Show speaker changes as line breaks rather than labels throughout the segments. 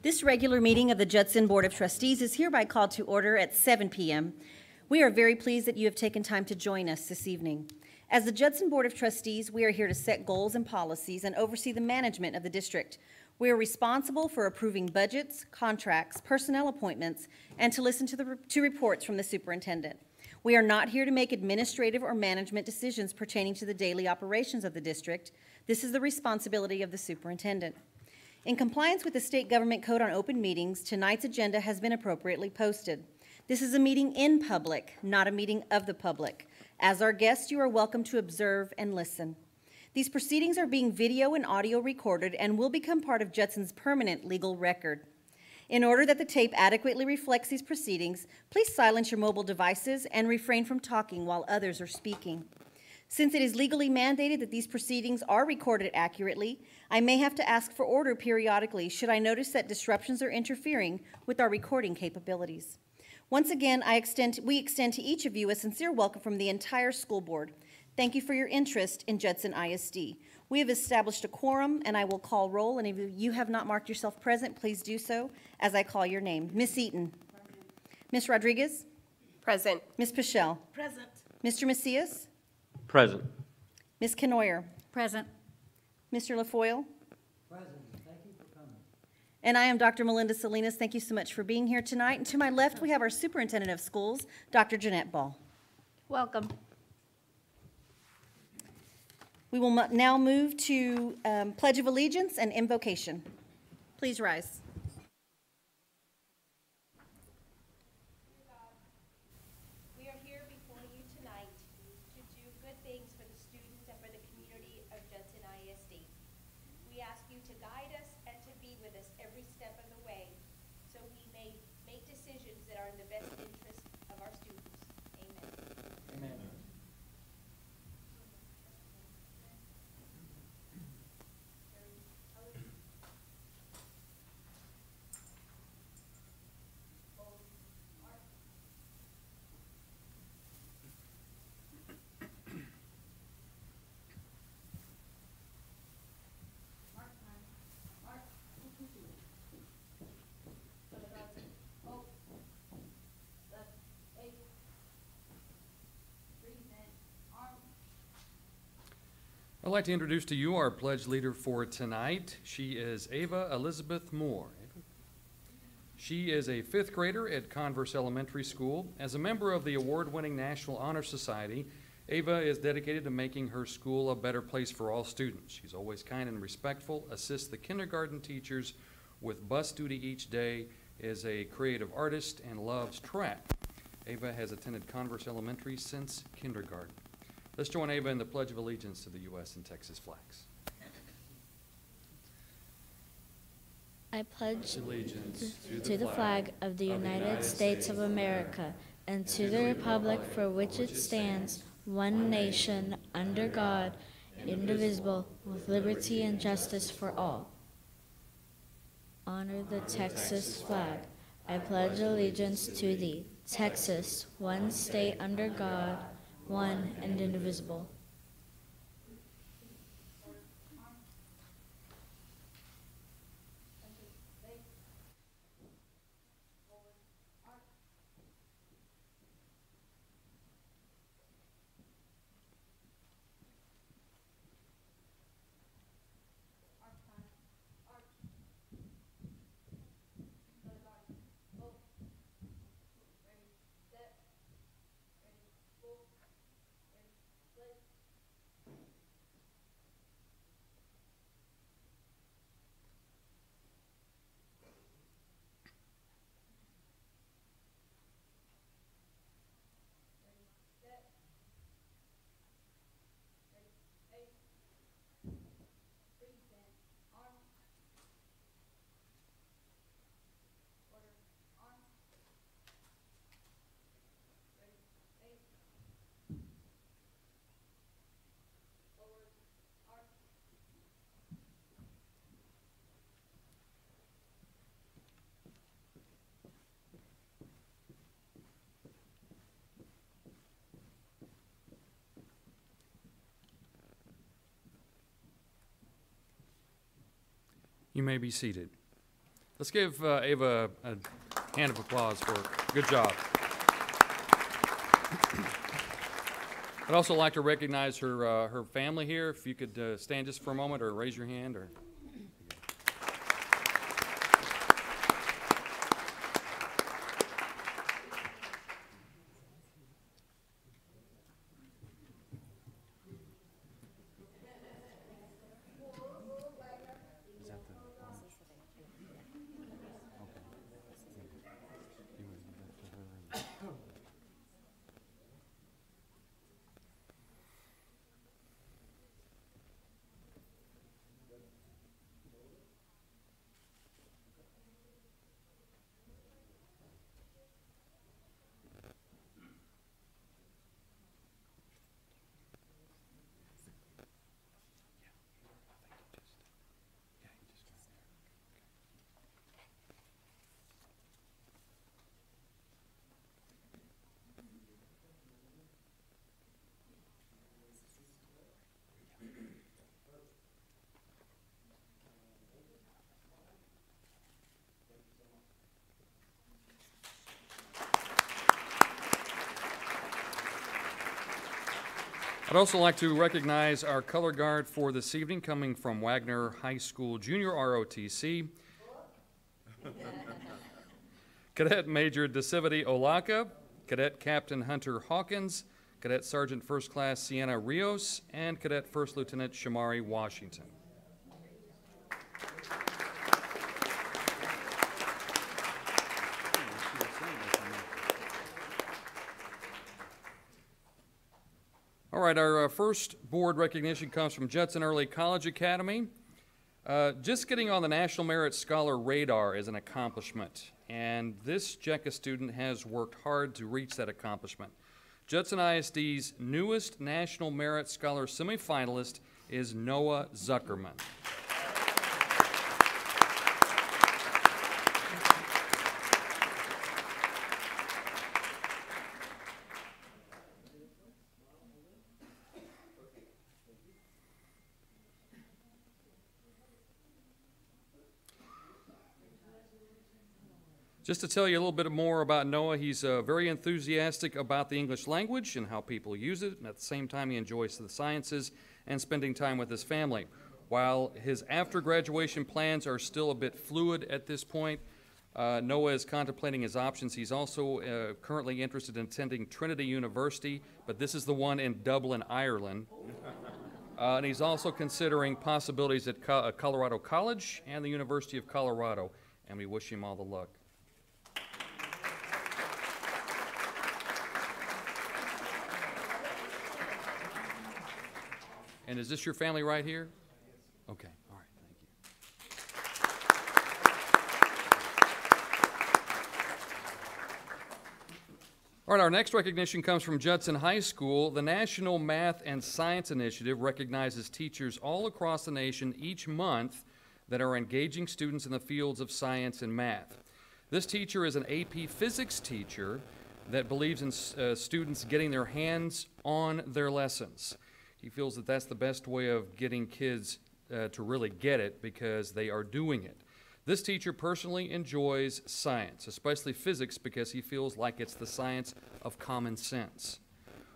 This regular meeting of the Judson Board of Trustees is hereby called to order at 7 p.m. We are very pleased that you have taken time to join us this evening. As the Judson Board of Trustees, we are here to set goals and policies and oversee the management of the district. We are responsible for approving budgets, contracts, personnel appointments, and to listen to reports from the superintendent. We are not here to make administrative or management decisions pertaining to the daily operations of the district. This is the responsibility of the superintendent. In compliance with the State Government Code on Open Meetings, tonight's agenda has been appropriately posted. This is a meeting in public, not a meeting of the public. As our guests, you are welcome to observe and listen. These proceedings are being video and audio recorded and will become part of Judson's permanent legal record. In order that the tape adequately reflects these proceedings, please silence your mobile devices and refrain from talking while others are speaking. Since it is legally mandated that these proceedings are recorded accurately, I may have to ask for order periodically should I notice that disruptions are interfering with our recording capabilities. Once again, we extend to each of you a sincere welcome from the entire school board. Thank you for your interest in Judson ISD. We have established a quorum, and I will call roll, and if you have not marked yourself present, please do so as I call your name. Miss Eaton. Miss Rodriguez.
Present.
Miss Pichelle.
Present.
Mr. Macias.
Present.
Ms. Kenoyer.
Present.
Mr. LaFoyle.
Present. Thank you for coming.
And I am Dr. Melinda Salinas. Thank you so much for being here tonight. And to my left, we have our Superintendent of Schools, Dr. Jeanette Ball.
Welcome.
We will now move to Pledge of Allegiance and invocation. Please rise.
We are here before you tonight to do good things for the students and for the community of Judson ISD. We ask you to guide us and to be with us every step of the way so we may make decisions that are in the best interest of our students. Amen.
Amen.
I'd like to introduce to you our pledge leader for tonight. She is Ava Elizabeth Moore. She is a fifth grader at Converse Elementary School. As a member of the award-winning National Honor Society, Ava is dedicated to making her school a better place for all students. She's always kind and respectful, assists the kindergarten teachers with bus duty each day, is a creative artist, and loves track. Ava has attended Converse Elementary since kindergarten. Let's join Ava in the Pledge of Allegiance to the U.S. and Texas flags.
I pledge allegiance to the flag of the United States of America and to the republic for which it stands, one nation, under God, indivisible, with liberty and justice for all. Honor the Texas flag. I pledge allegiance to thee, Texas, one state under God, one and indivisible.
You may be seated. Let's give Ava a hand of applause for good job. I'd also like to recognize her family here. If you could stand just for a moment or raise your hand. Or. I'd also like to recognize our color guard for this evening, coming from Wagner High School Junior ROTC. Cadet Major Decivity Olaka, Cadet Captain Hunter Hawkins, Cadet Sergeant First Class Sienna Rios, and Cadet First Lieutenant Shamari Washington. All right, our first board recognition comes from Judson Early College Academy. Just getting on the National Merit Scholar radar is an accomplishment, and this JECA student has worked hard to reach that accomplishment. Judson ISD's newest National Merit Scholar semifinalist is Noah Zuckerman. Just to tell you a little bit more about Noah, he's very enthusiastic about the English language and how people use it, and at the same time he enjoys the sciences and spending time with his family. While his after-graduation plans are still a bit fluid at this point, Noah is contemplating his options. He's also currently interested in attending Trinity University, but this is the one in Dublin, Ireland. And he's also considering possibilities at Colorado College and the University of Colorado, and we wish him all the luck. And is this your family right here? Okay, all right, thank you. All right, our next recognition comes from Judson High School. The National Math and Science Initiative recognizes teachers all across the nation each month that are engaging students in the fields of science and math. This teacher is an AP Physics teacher that believes in students getting their hands on their lessons. He feels that that's the best way of getting kids to really get it because they are doing it. This teacher personally enjoys science, especially physics, because he feels like it's the science of common sense.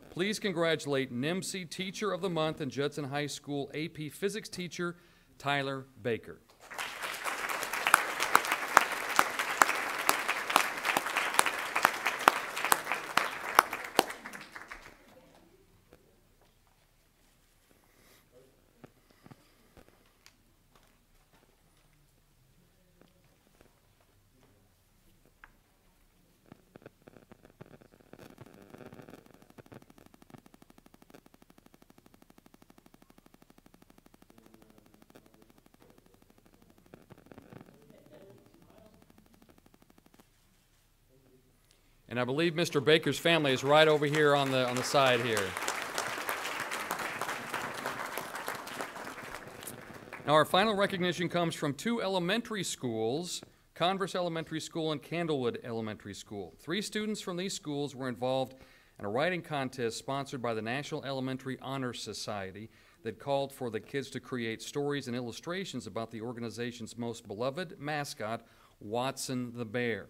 Please congratulate NIMSI Teacher of the Month and Judson High School AP Physics teacher, Tyler Baker. And I believe Mr. Baker's family is right over here on the side here. Now our final recognition comes from two elementary schools, Converse Elementary School and Candlewood Elementary School. 3 students from these schools were involved in a writing contest sponsored by the National Elementary Honor Society that called for the kids to create stories and illustrations about the organization's most beloved mascot, Watson the Bear.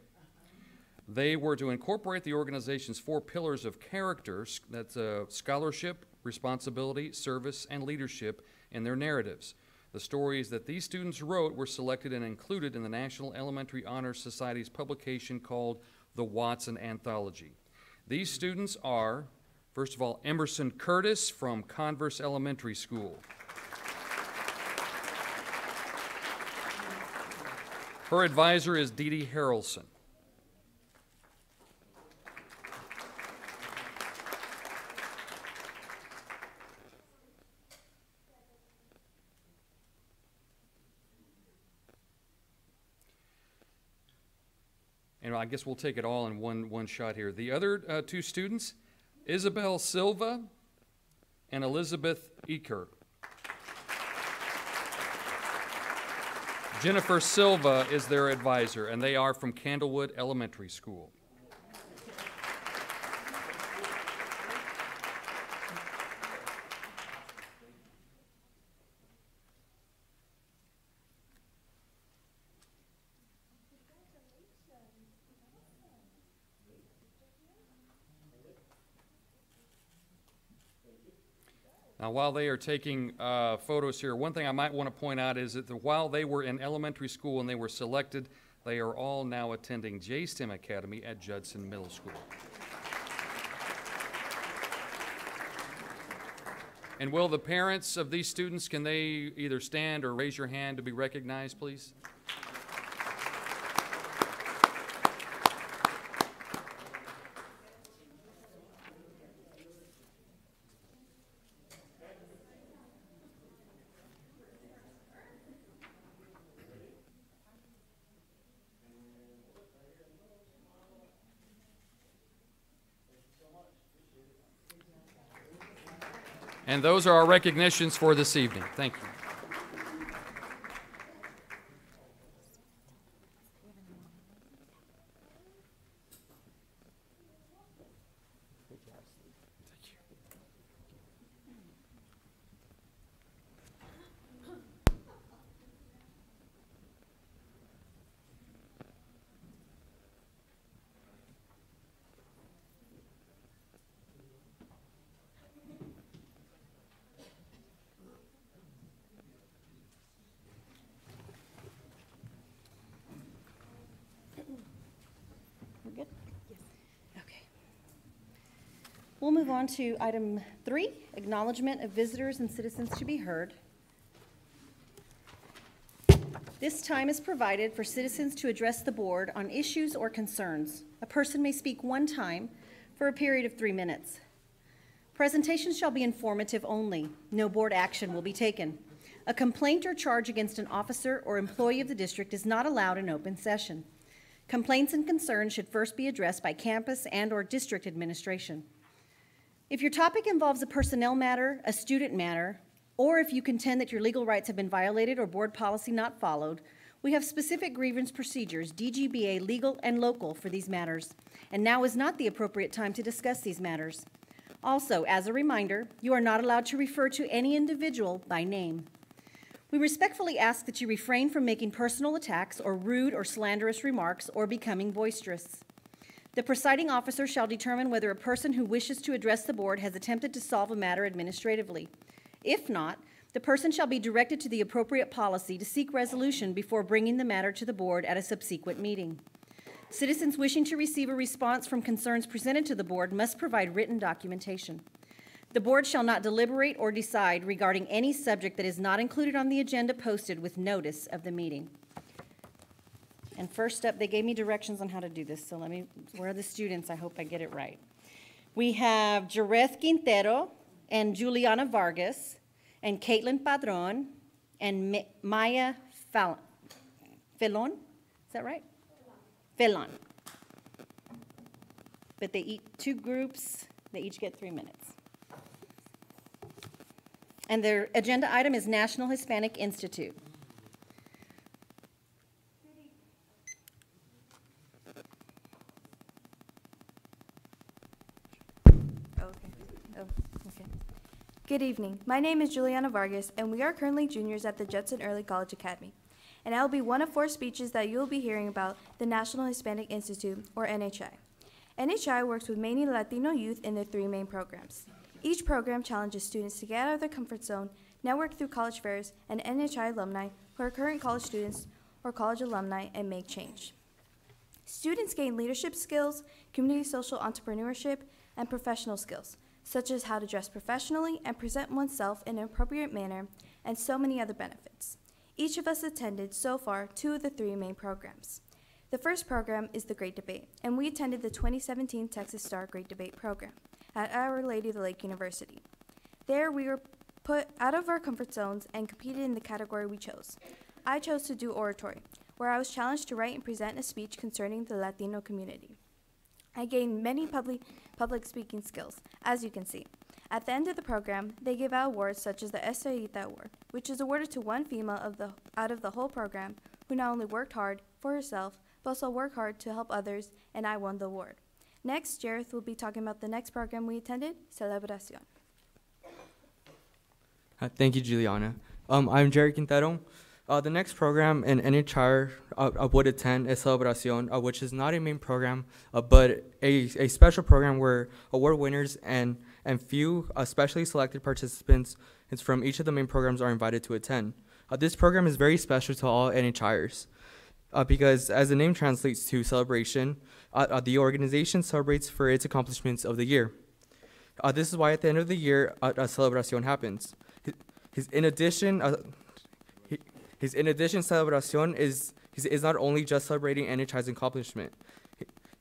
They were to incorporate the organization's 4 pillars of character, that's scholarship, responsibility, service, and leadership, in their narratives. The stories that these students wrote were selected and included in the National Elementary Honor Society's publication called the Watson Anthology. These students are, first of all, Emerson Curtis from Converse Elementary School. Her advisor is Dee Dee Harrelson. And I guess we'll take it all in one shot here. The other 2 students, Isabel Silva and Elizabeth Eeoc. Jennifer Silva is their advisor, and they are from Candlewood Elementary School. Now, while they are taking photos here, one thing I might want to point out is that while they were in elementary school and they were selected, they are all now attending J-STEM Academy at Judson Middle School. And will the parents of these students, can they either stand or raise your hand to be recognized, please? And those are our recognitions for this evening. Thank you.
We'll move on to item 3, acknowledgement of visitors and citizens to be heard. This time is provided for citizens to address the board on issues or concerns. A person may speak one time for a period of 3 minutes. Presentations shall be informative only. No board action will be taken. A complaint or charge against an officer or employee of the district is not allowed in open session. Complaints and concerns should first be addressed by campus and/or district administration. If your topic involves a personnel matter, a student matter, or if you contend that your legal rights have been violated or board policy not followed, we have specific grievance procedures, DGBA legal and local, for these matters, and now is not the appropriate time to discuss these matters. Also, as a reminder, you are not allowed to refer to any individual by name. We respectfully ask that you refrain from making personal attacks or rude or slanderous remarks or becoming boisterous. The presiding officer shall determine whether a person who wishes to address the board has attempted to solve a matter administratively. If not, the person shall be directed to the appropriate policy to seek resolution before bringing the matter to the board at a subsequent meeting. Citizens wishing to receive a response from concerns presented to the board must provide written documentation. The board shall not deliberate or decide regarding any subject that is not included on the agenda posted with notice of the meeting. And first up, they gave me directions on how to do this, so where are the students? I hope I get it right. We have Jareth Quintero and Juliana Vargas and Caitlin Padron and Maya Felon. Is that right? Felon. But they each 2 groups, they each get 3 minutes. And their agenda item is National Hispanic Institute.
Good evening. My name is Juliana Vargas, and we are currently juniors at the Judson Early College Academy. and I will be one of 4 speeches that you will be hearing about the National Hispanic Institute, or NHI. NHI works with mainly Latino youth in their 3 main programs. Each program challenges students to get out of their comfort zone, network through college fairs, and NHI alumni who are current college students or college alumni and make change. Students gain leadership skills, community social entrepreneurship, and professional skills, such as how to dress professionally and present oneself in an appropriate manner, and so many other benefits. Each of us attended, so far, 2 of the 3 main programs. The first program is the Great Debate, and we attended the 2017 Texas Star Great Debate program at Our Lady of the Lake University. There, we were put out of our comfort zones and competed in the category we chose. I chose to do oratory, where I was challenged to write and present a speech concerning the Latino community. I gained many public speaking skills, as you can see. At the end of the program, they give out awards such as the Estrellita Award, which is awarded to one female out of the whole program who not only worked hard for herself, but also worked hard to help others, and I won the award. Next, Jareth will be talking about the next program we attended, Celebración.
Thank you, Juliana. I'm Jerry Quintero. The next program in NHR would attend is Celebración, which is not a main program, but a special program where award winners and few specially selected participants from each of the main programs are invited to attend. This program is very special to all NHRers because, as the name translates to celebration, the organization celebrates for its accomplishments of the year. This is why at the end of the year, Celebración happens. In addition, Celebración is not only just celebrating NHI's accomplishment.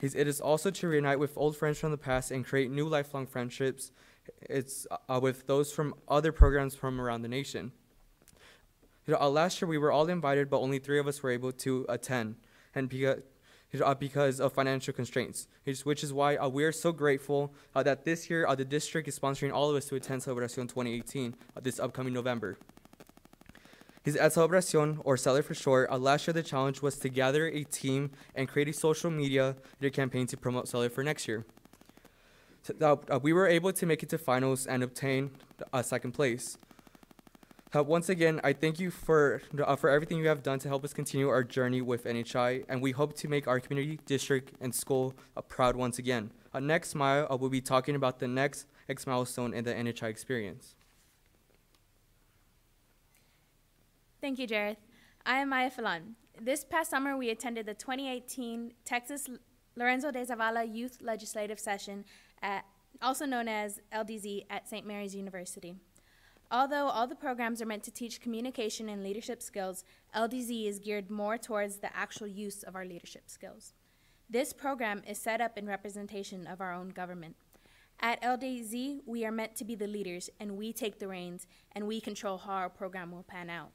It is also to reunite with old friends from the past and create new lifelong friendships. It's with those from other programs from around the nation. Last year we were all invited, but only 3 of us were able to attend, and because of financial constraints, which is why we are so grateful that this year the district is sponsoring all of us to attend Celebración 2018 this upcoming November. At Celebración, or Cele for short, last year the challenge was to gather a team and create a social media campaign to promote Cele for next year. We were able to make it to finals and obtain second place. Once again, I thank you for everything you have done to help us continue our journey with NHI, and we hope to make our community, district, and school proud once again. Next, Maya will be talking about the next milestone in the NHI experience.
Thank you, Jareth. I am Maya Falan. This past summer, we attended the 2018 Texas Lorenzo de Zavala Youth Legislative Session, also known as LDZ, at St. Mary's University. Although all the programs are meant to teach communication and leadership skills, LDZ is geared more towards the actual use of our leadership skills. This program is set up in representation of our own government. At LDZ, we are meant to be the leaders, and we take the reins, and we control how our program will pan out.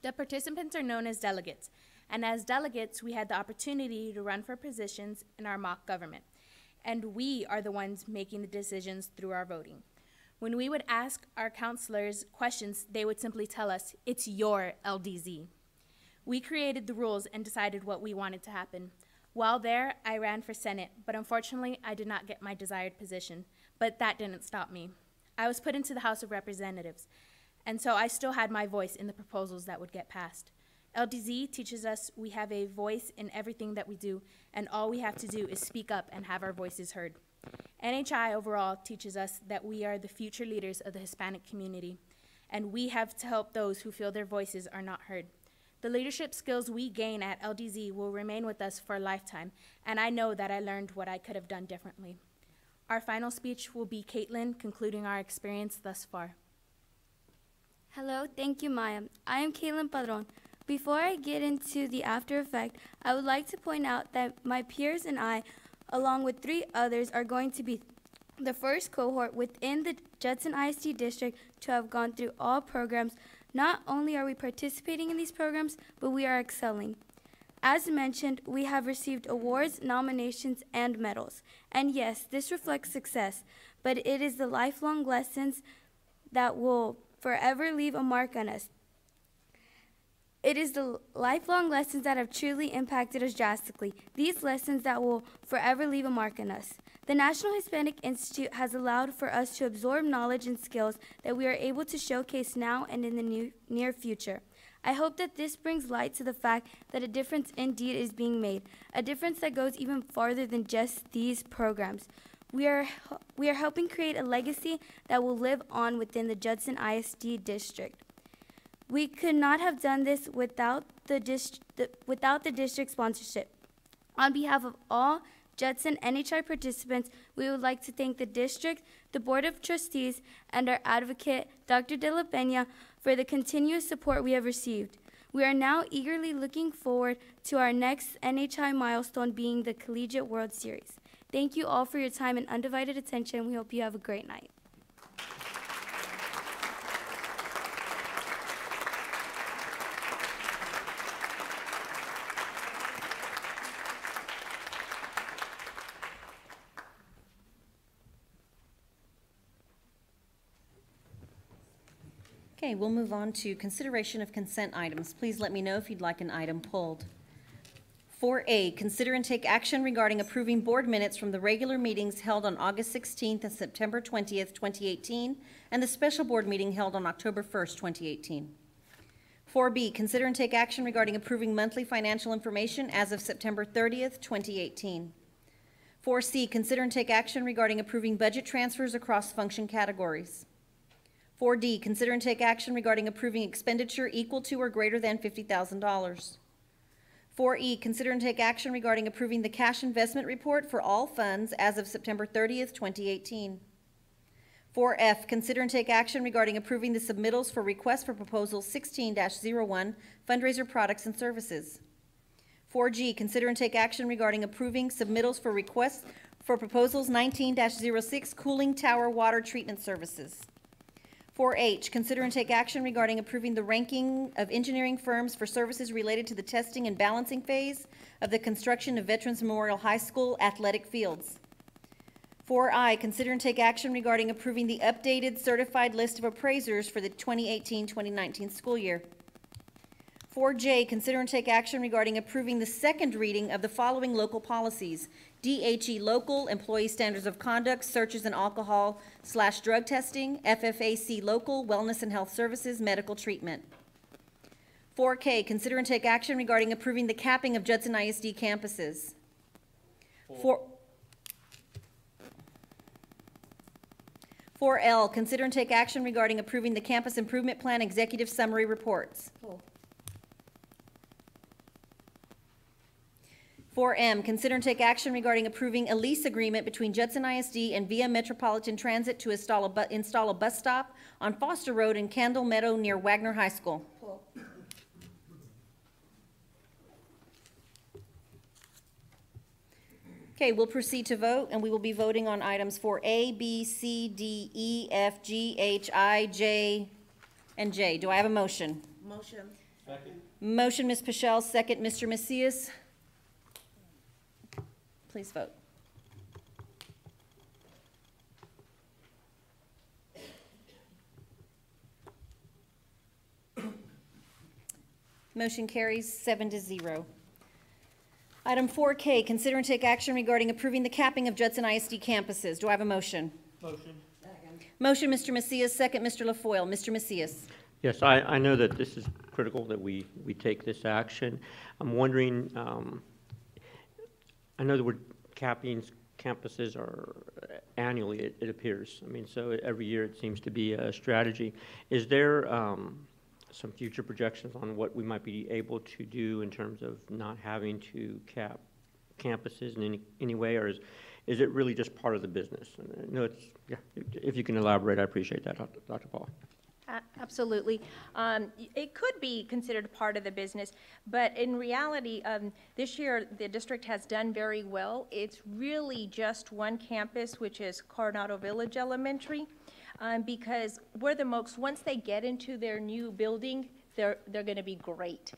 The participants are known as delegates, and as delegates, we had the opportunity to run for positions in our mock government, and we are the ones making the decisions through our voting. When we would ask our counselors questions, they would simply tell us, "It's your LDZ." We created the rules and decided what we wanted to happen. While there, I ran for Senate, but unfortunately, I did not get my desired position, but that didn't stop me. I was put into the House of Representatives, and so I still had my voice in the proposals that would get passed. LDZ teaches us we have a voice in everything that we do, and all we have to do is speak up and have our voices heard. NHI overall teaches us that we are the future leaders of the Hispanic community, and we have to help those who feel their voices are not heard. The leadership skills we gain at LDZ will remain with us for a lifetime, and I know that I learned what I could have done differently. Our final speech will be Caitlin concluding our experience thus far.
Hello, thank you, Maya. I am Caitlin Padron. Before I get into the after effect, I would like to point out that my peers and I, along with 3 others, are going to be the first cohort within the Judson ISD district to have gone through all programs. Not only are we participating in these programs, but we are excelling. As mentioned, we have received awards, nominations, and medals. And yes, this reflects success, but it is the lifelong lessons that will forever leave a mark on us. It is the lifelong lessons that have truly impacted us drastically, these lessons that will forever leave a mark on us. The National Hispanic Institute has allowed for us to absorb knowledge and skills that we are able to showcase now and in the near future. I hope that this brings light to the fact that a difference indeed is being made, a difference that goes even farther than just these programs. We are helping create a legacy that will live on within the Judson ISD district. We could not have done this without the district sponsorship. On behalf of all Judson NHI participants, we would like to thank the district, the Board of Trustees, and our advocate, Dr. De La Peña, for the continuous support we have received. We are now eagerly looking forward to our next NHI milestone being the Collegiate World Series. Thank you all for your time and undivided attention. We hope you have a great night.
Okay, we'll move on to consideration of consent items. Please let me know if you'd like an item pulled. 4A, consider and take action regarding approving board minutes from the regular meetings held on August 16th and September 20th, 2018, and the special board meeting held on October 1st, 2018. 4B, consider and take action regarding approving monthly financial information as of September 30th, 2018. 4C, consider and take action regarding approving budget transfers across function categories. 4D, consider and take action regarding approving expenditure equal to or greater than $50,000. 4E, consider and take action regarding approving the cash investment report for all funds as of September 30th, 2018. 4F, consider and take action regarding approving the submittals for request for proposal 16-01, fundraiser products and services. 4G, consider and take action regarding approving submittals for requests for proposals 19-06, cooling tower water treatment services. 4H, consider and take action regarding approving the ranking of engineering firms for services related to the testing and balancing phase of the construction of Veterans Memorial High School athletic fields. 4I, consider and take action regarding approving the updated certified list of appraisers for the 2018-2019 school year. 4J, consider and take action regarding approving the second reading of the following local policies: DHE local, employee standards of conduct, searches and alcohol/drug testing; FFAC local, wellness and health services, medical treatment. 4K, consider and take action regarding approving the capping of Judson ISD campuses. 4L, consider and take action regarding approving the campus improvement plan executive summary reports. 4M, consider and take action regarding approving a lease agreement between Judson ISD and Via Metropolitan Transit to install a bus stop on Foster Road in Candle Meadow near Wagner High School. Okay, we'll proceed to vote, and we will be voting on items 4A, B, C, D, E, F, G, H, I, J, and J. Do I have a motion?
Motion.
Second.
Motion, Ms. Pichelle, second, Mr. Macias. Please vote. Motion carries 7-0. Item 4K, consider and take action regarding approving the capping of Judson ISD campuses. Do I have a motion?
Motion. Second.
Motion, Mr. Macias, second, Mr. LaFoille. Mr. Macias.
Yes, I know that this is critical that we take this action. I'm wondering, I know that we're capping campuses are annually, it appears. I mean, so every year it seems to be a strategy. Is there some future projections on what we might be able to do in terms of not having to cap campuses in any way, or is it really just part of the business? No, it's, yeah, if you can elaborate, I appreciate that, Dr. Paul.
Absolutely. It could be considered part of the business, but in reality, this year the district has done very well. It's really just one campus, which is Coronado Village Elementary, because we're the most, once they get into their new building, they're going to be great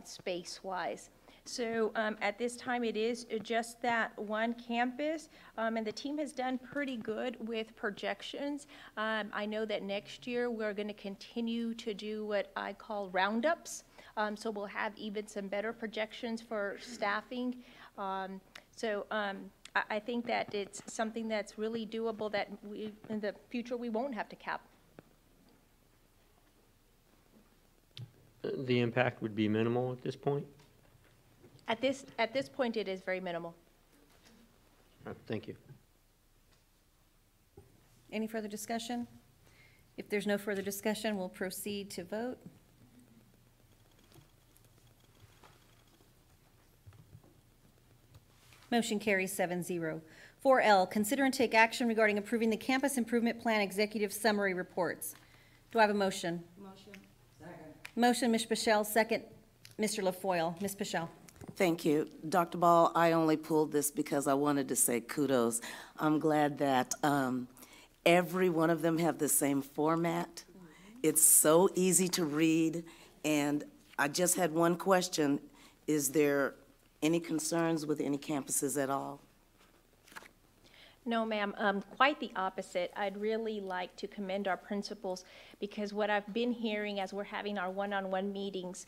space-wise. So at this time, it is just that one campus, and the team has done pretty good with projections. I know that next year we're going to continue to do what I call roundups, so we'll have even some better projections for staffing. I think that it's something that's really doable that in the future we won't have to cap.
the impact would be minimal at this point?
At this point, it is very minimal.
Thank you.
Any further discussion? If there's no further discussion, we'll proceed to vote. Motion carries 7-0. 4L, consider and take action regarding approving the Campus Improvement Plan Executive Summary Reports. Do I have a motion?
Motion. Second.
Motion, Ms. Pichelle, second, Mr. LaFoille. Ms. Pichelle.
Thank you. Dr. Ball, I only pulled this because I wanted to say kudos. I'm glad that every one of them have the same format. It's so easy to read, and I just had one question. Is there any concerns with any campuses at all?
No, ma'am, quite the opposite. I'd really like to commend our principals, because what I've been hearing as we're having our one-on-one meetings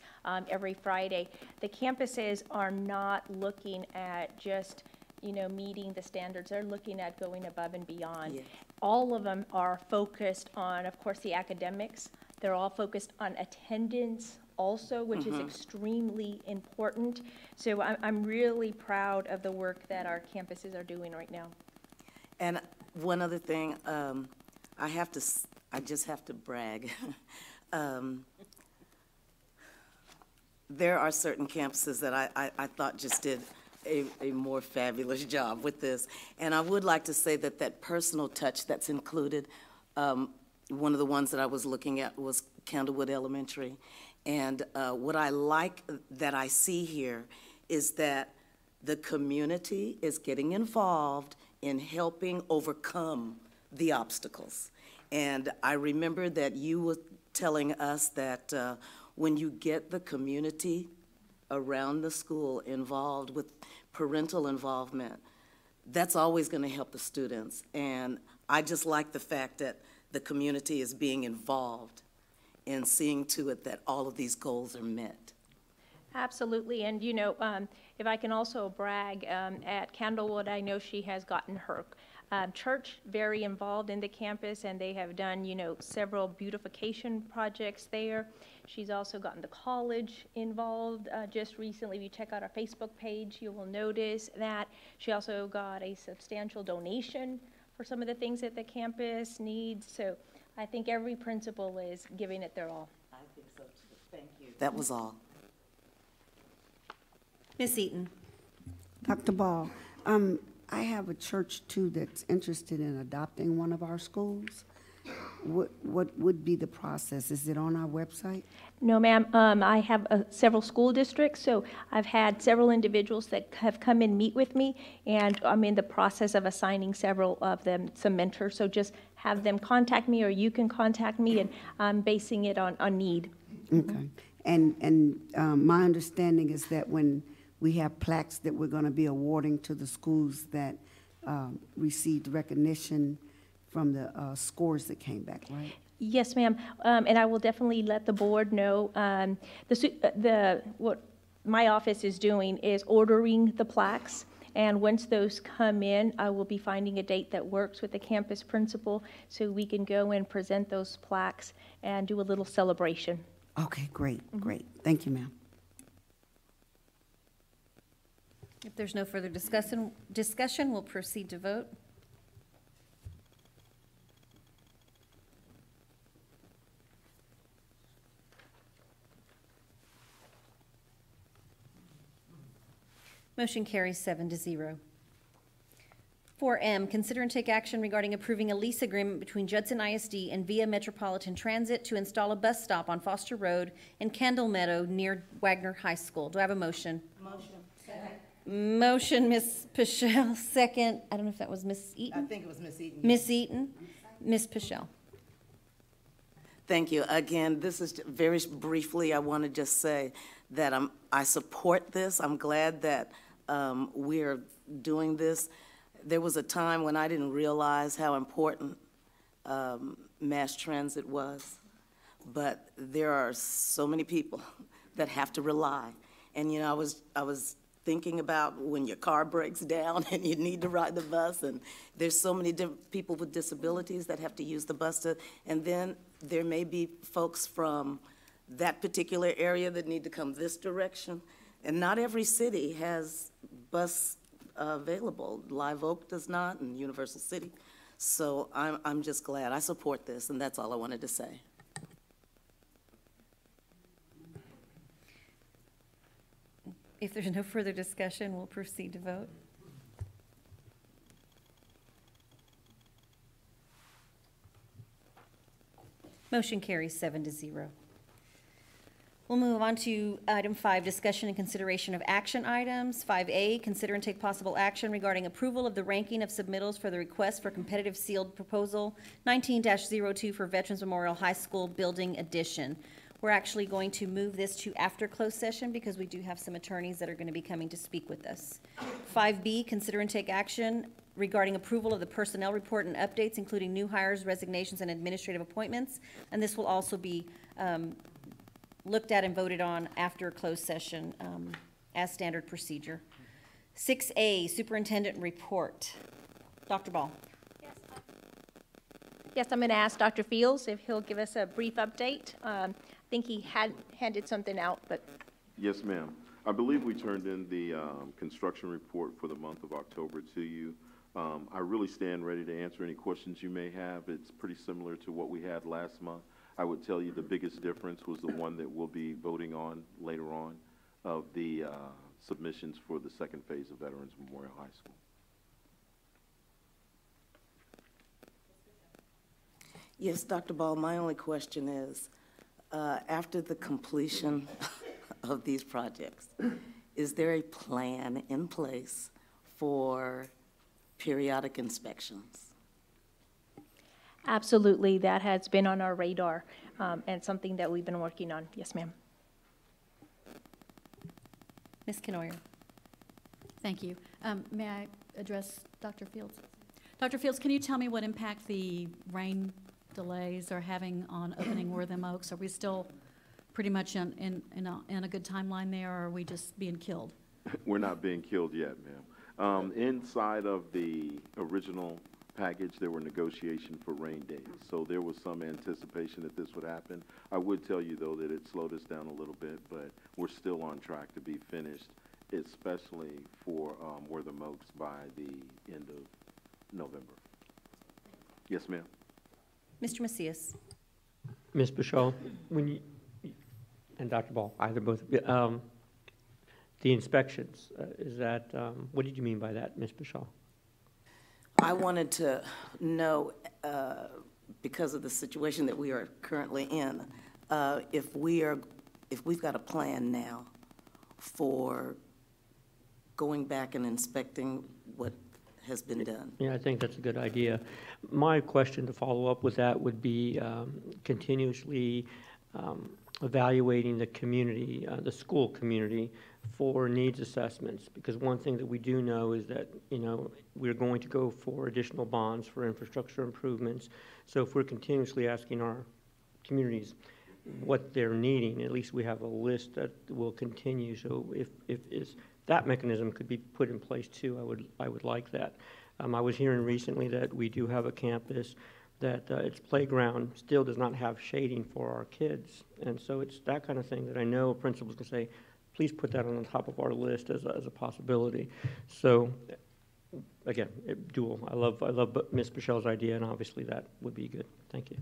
every Friday, the campuses are not looking at just, meeting the standards. They're looking at going above and beyond.
Yeah.
All of them are focused on, of course, the academics. They're all focused on attendance also, which is extremely important. So I'm really proud of the work that our campuses are doing right now.
And one other thing, I just have to brag. There are certain campuses that I thought just did a more fabulous job with this. And I would like to say that that personal touch that's included, one of the ones that I was looking at was Candlewood Elementary. And what I like that I see here is that the community is getting involved in helping overcome the obstacles. And I remember that you were telling us that when you get the community around the school involved with parental involvement, that's always going to help the students. And I just like the fact that the community is being involved in seeing to it that all of these goals are met.
Absolutely, and if I can also brag, at Candlewood, I know she has gotten her church very involved in the campus, and they have done, several beautification projects there. She's also gotten the college involved just recently. If you check out our Facebook page, you will notice that. She also got a substantial donation for some of the things that the campus needs. So I think every principal is giving it their all.
I think so too. Thank you. That was all.
Ms. Eaton.
Dr. Ball, I have a church too that's interested in adopting one of our schools. What would be the process? Is it on our website?
No, ma'am. I have several school districts, so I've had several individuals that have come and meet with me, and I'm in the process of assigning several of them some mentors. So just have them contact me, or you can contact me, and I'm basing it on need.
Okay. And my understanding is that when we have plaques that we're going to be awarding to the schools that received recognition from the scores that came back, right?
Yes, ma'am. And I will definitely let the board know. What my office is doing is ordering the plaques. And once those come in, I will be finding a date that works with the campus principal so we can go and present those plaques and do a little celebration.
Okay, great, great. Thank you, ma'am.
If there's no further discussion, we'll proceed to vote. Motion carries 7-0. 4M, consider and take action regarding approving a lease agreement between Judson ISD and Via Metropolitan Transit to install a bus stop on Foster Road in Candle Meadow near Wagner High School. Do I have a motion?
Motion. Second.
Motion, Ms. Pichelle, second. I don't know if that was Ms. Eaton?
I think it was Miss Eaton.
Ms. Eaton? Ms. Pichelle.
Thank you. Again, this is very briefly, I want to just say that I support this. I'm glad that we're doing this. There was a time when I didn't realize how important mass transit was, but there are so many people that have to rely. And I was thinking about when your car breaks down and you need to ride the bus, and there's so many people with disabilities that have to use the bus and then there may be folks from that particular area that need to come this direction. And not every city has bus available. Live Oak does not, and Universal City. So I'm just glad. I support this, and that's all I wanted to say.
If there's no further discussion, we'll proceed to vote. Motion carries 7-0. We'll move on to item 5, discussion and consideration of action items. 5A, consider and take possible action regarding approval of the ranking of submittals for the request for competitive sealed proposal 19-02 for Veterans Memorial High School Building Addition. We're actually going to move this to after closed session because we do have some attorneys that are going to be coming to speak with us. 5B, consider and take action regarding approval of the personnel report and updates, including new hires, resignations, and administrative appointments. And this will also be looked at and voted on after closed session as standard procedure. 6A, Superintendent Report. Dr. Ball.
Yes, I'm going to ask Dr. Fields if he'll give us a brief update. I think he had handed something out, but.
Yes, ma'am. I believe we turned in the construction report for the month of October to you. I really stand ready to answer any questions you may have. It's pretty similar to what we had last month. I would tell you the biggest difference was the one that we'll be voting on later on of the submissions for the second phase of Veterans Memorial High School.
Yes, Dr. Ball, my only question is, after the completion of these projects, is there a plan in place for periodic inspections?
Absolutely, that has been on our radar and something that we've been working on. Yes, ma'am.
Ms. Kenoyer.
Thank you. May I address Dr. Fields? Dr. Fields, can you tell me what impact the rain delays are having on opening Wortham Oaks? Are we still pretty much in a good timeline there, or are we just being killed?
We're not being killed yet, ma'am. Inside of the original package, there were negotiations for rain days, so there was some anticipation that this would happen. I would tell you, though, that it slowed us down a little bit, but we're still on track to be finished, especially for Wortham Oaks by the end of November. Yes, ma'am.
Mr. Macias.
Ms. Bichelle, when you, and Dr. Ball, either both, the inspections, is that, what did you mean by that, Ms. Bichelle?
I wanted to know, because of the situation that we are currently in, if we've got a plan now for going back and inspecting what has been done.
Yeah, I think that's a good idea. My question to follow up with that would be continuously evaluating the community, the school community, for needs assessments, because one thing that we do know is that, you know, we're going to go for additional bonds for infrastructure improvements. So if we're continuously asking our communities what they're needing, at least we have a list that will continue. So if that mechanism could be put in place too, I would like that. I was hearing recently that we do have a campus that its playground still does not have shading for our kids, and so it's that kind of thing that I know principals can say, please put that on the top of our list as a possibility. So again, dual. I love Ms. Bichelle's idea, and obviously that would be good. Thank you.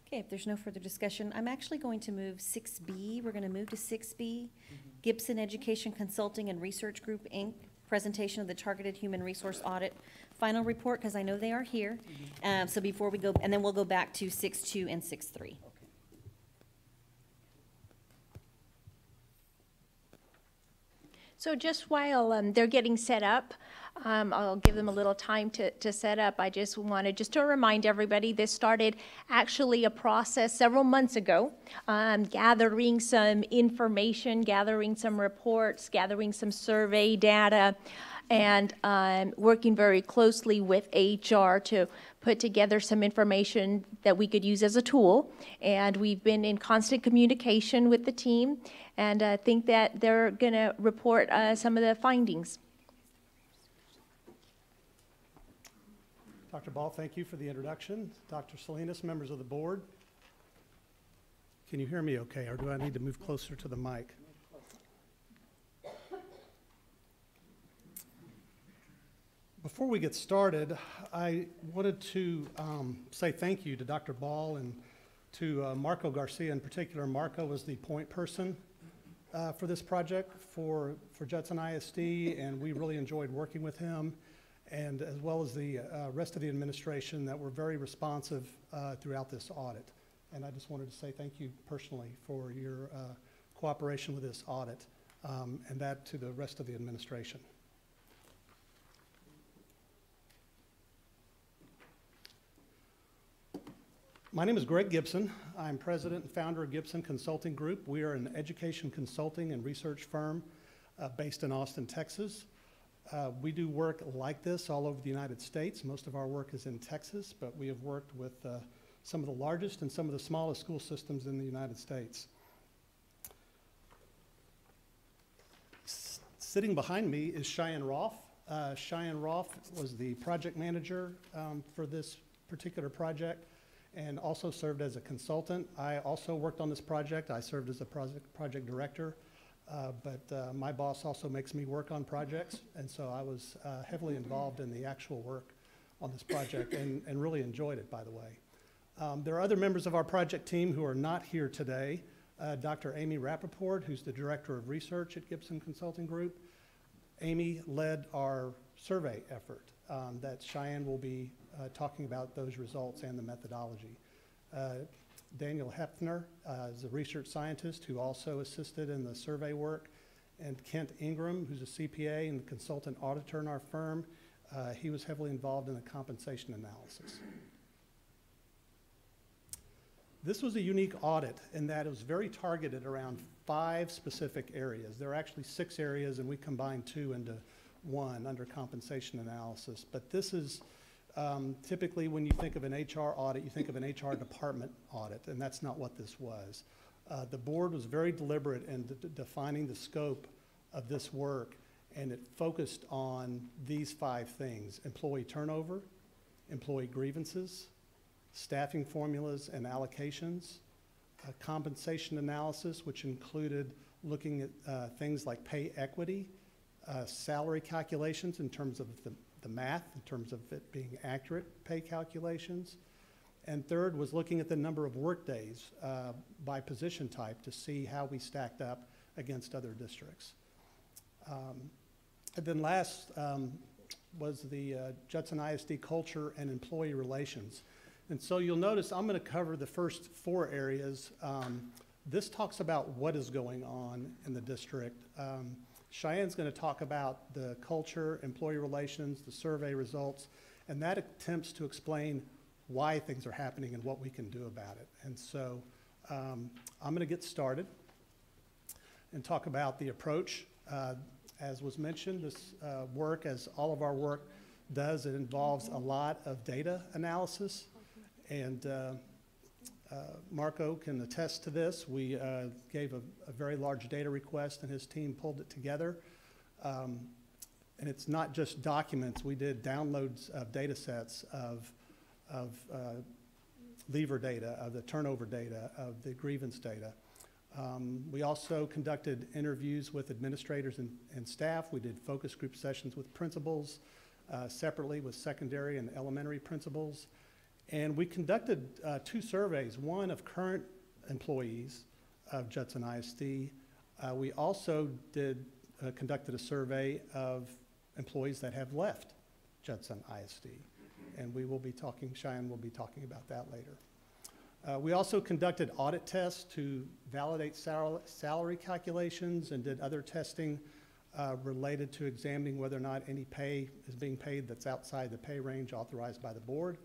Okay, if there's no further discussion, I'm actually going to move 6B. We're going to move to 6B, Gibson Education Consulting and Research Group, Inc., presentation of the Targeted Human Resource Audit final report, because I know they are here. So before we go, and then we'll go back to 6.2 and 6.3.
So just while they're getting set up, I'll give them a little time to set up. I just wanted to remind everybody, this started actually a process several months ago, gathering some information, gathering some reports, gathering some survey data, and working very closely with HR to put together some information that we could use as a tool. And we've been in constant communication with the team, and I think that they're going to report some of the findings.
Dr. Ball, thank you for the introduction. Dr. Salinas, members of the board. Can you hear me okay, or do I need to move closer to the mic? Before we get started, I wanted to say thank you to Dr. Ball and to Marco Garcia in particular. Marco was the point person for this project for Judson ISD, and we really enjoyed working with him, and as well as the rest of the administration that were very responsive throughout this audit. And I just wanted to say thank you personally for your cooperation with this audit, and that to the rest of the administration. My name is Greg Gibson. I'm president and founder of Gibson Consulting Group. We are an education consulting and research firm based in Austin, Texas. We do work like this all over the United States. Most of our work is in Texas, but we have worked with some of the largest and some of the smallest school systems in the United States. Sitting behind me is Cheyenne Roth. Cheyenne Roth was the project manager for this particular project and also served as a consultant. I also worked on this project. I served as a project director, but my boss also makes me work on projects, and so I was heavily involved in the actual work on this project and really enjoyed it, by the way. There are other members of our project team who are not here today. Dr. Amy Rappaport, who's the Director of Research at Gibson Consulting Group. Amy led our survey effort that Cheyenne will be talking about those results and the methodology. Daniel Hepner is a research scientist who also assisted in the survey work, and Kent Ingram, who's a CPA and consultant auditor in our firm. He was heavily involved in the compensation analysis. This was a unique audit in that it was very targeted around 5 specific areas. There are actually 6 areas, and we combined 2 into 1 under compensation analysis. But this is typically when you think of an HR audit, you think of an HR department audit, and that's not what this was. The board was very deliberate in defining the scope of this work, and it focused on these 5 things: employee turnover, employee grievances, staffing formulas and allocations, compensation analysis, which included looking at things like pay equity, salary calculations in terms of the math, in terms of it being accurate pay calculations. And third was looking at the number of work days by position type to see how we stacked up against other districts. And then last was the Judson ISD culture and employee relations. And so you'll notice I'm going to cover the first 4 areas. This talks about what is going on in the district. Cheyenne's going to talk about the culture, employee relations, the survey results, and that attempts to explain why things are happening and what we can do about it. And so I'm going to get started and talk about the approach. As was mentioned, this work, as all of our work does, it involves a lot of data analysis. And Marco can attest to this. We gave a very large data request, and his team pulled it together. And it's not just documents. We did downloads of data sets of leaver data, of the turnover data, of the grievance data. We also conducted interviews with administrators and staff. We did focus group sessions with principals, separately with secondary and elementary principals. And we conducted 2 surveys, one of current employees of Judson ISD. We also conducted a survey of employees that have left Judson ISD. And we will be talking, Cheyenne will be talking about that later. We also conducted audit tests to validate salary calculations and did other testing related to examining whether or not any pay is being paid that's outside the pay range authorized by the board.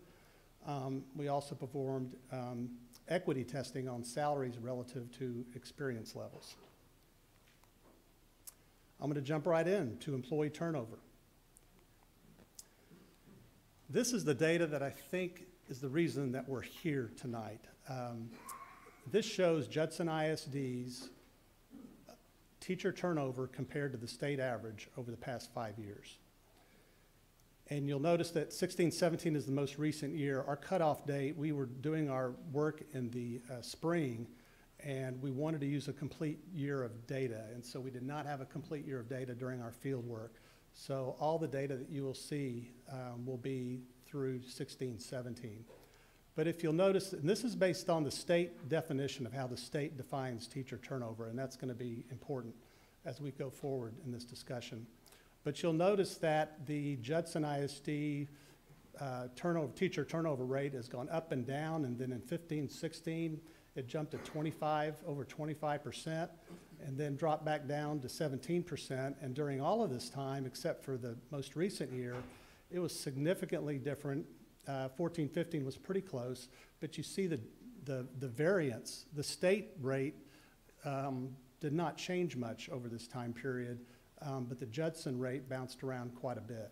We also performed equity testing on salaries relative to experience levels. I'm going to jump right in to employee turnover. This is the data that I think is the reason that we're here tonight. This shows Judson ISD's teacher turnover compared to the state average over the past 5 years. And you'll notice that 16-17 is the most recent year. Our cutoff date, we were doing our work in the spring, and we wanted to use a complete year of data. And so we did not have a complete year of data during our field work. So all the data that you will see will be through 16-17. But if you'll notice, and this is based on the state definition of how the state defines teacher turnover, and that's going to be important as we go forward in this discussion. But you'll notice that the Judson ISD teacher turnover rate has gone up and down, and then in 15-16, it jumped to over 25%, and then dropped back down to 17%. And during all of this time, except for the most recent year, it was significantly different. 14-15 was pretty close, but you see the variance. The state rate did not change much over this time period, but the Judson rate bounced around quite a bit.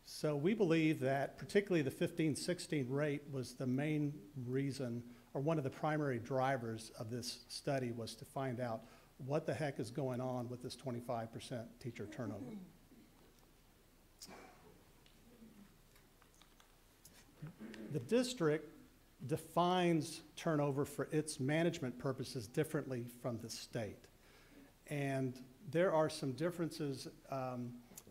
So we believe that particularly the 15-16 rate was the main reason, or one of the primary drivers of this study, was to find out what the heck is going on with this 25% teacher turnover. The district defines turnover for its management purposes differently from the state. And there are some differences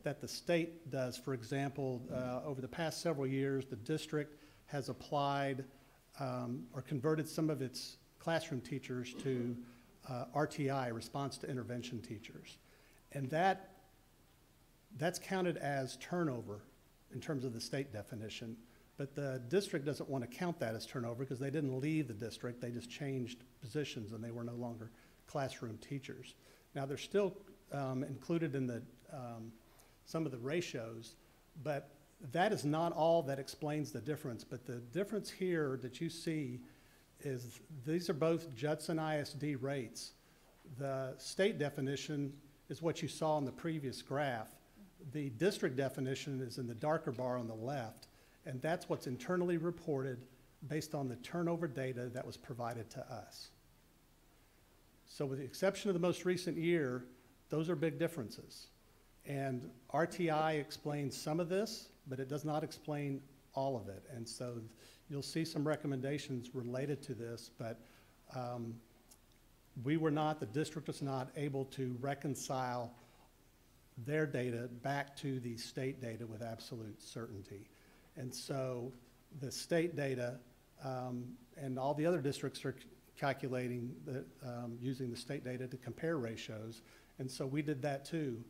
that the state does. For example, over the past several years, the district has applied or converted some of its classroom teachers to RTI, response to intervention teachers. And that's counted as turnover in terms of the state definition. But the district doesn't want to count that as turnover because they didn't leave the district. They just changed positions and they were no longer classroom teachers. Now, they're still included in the, some of the ratios, but that is not all that explains the difference. But the difference here that you see is these are both Judson ISD rates. The state definition is what you saw in the previous graph. The district definition is in the darker bar on the left, and that's what's internally reported based on the turnover data that was provided to us. So with the exception of the most recent year, those are big differences. And RTI explains some of this, but it does not explain all of it. And so you'll see some recommendations related to this, but the district was not able to reconcile their data back to the state data with absolute certainty. And so the state data and all the other districts are calculating using the state data to compare ratios. And so we did that too.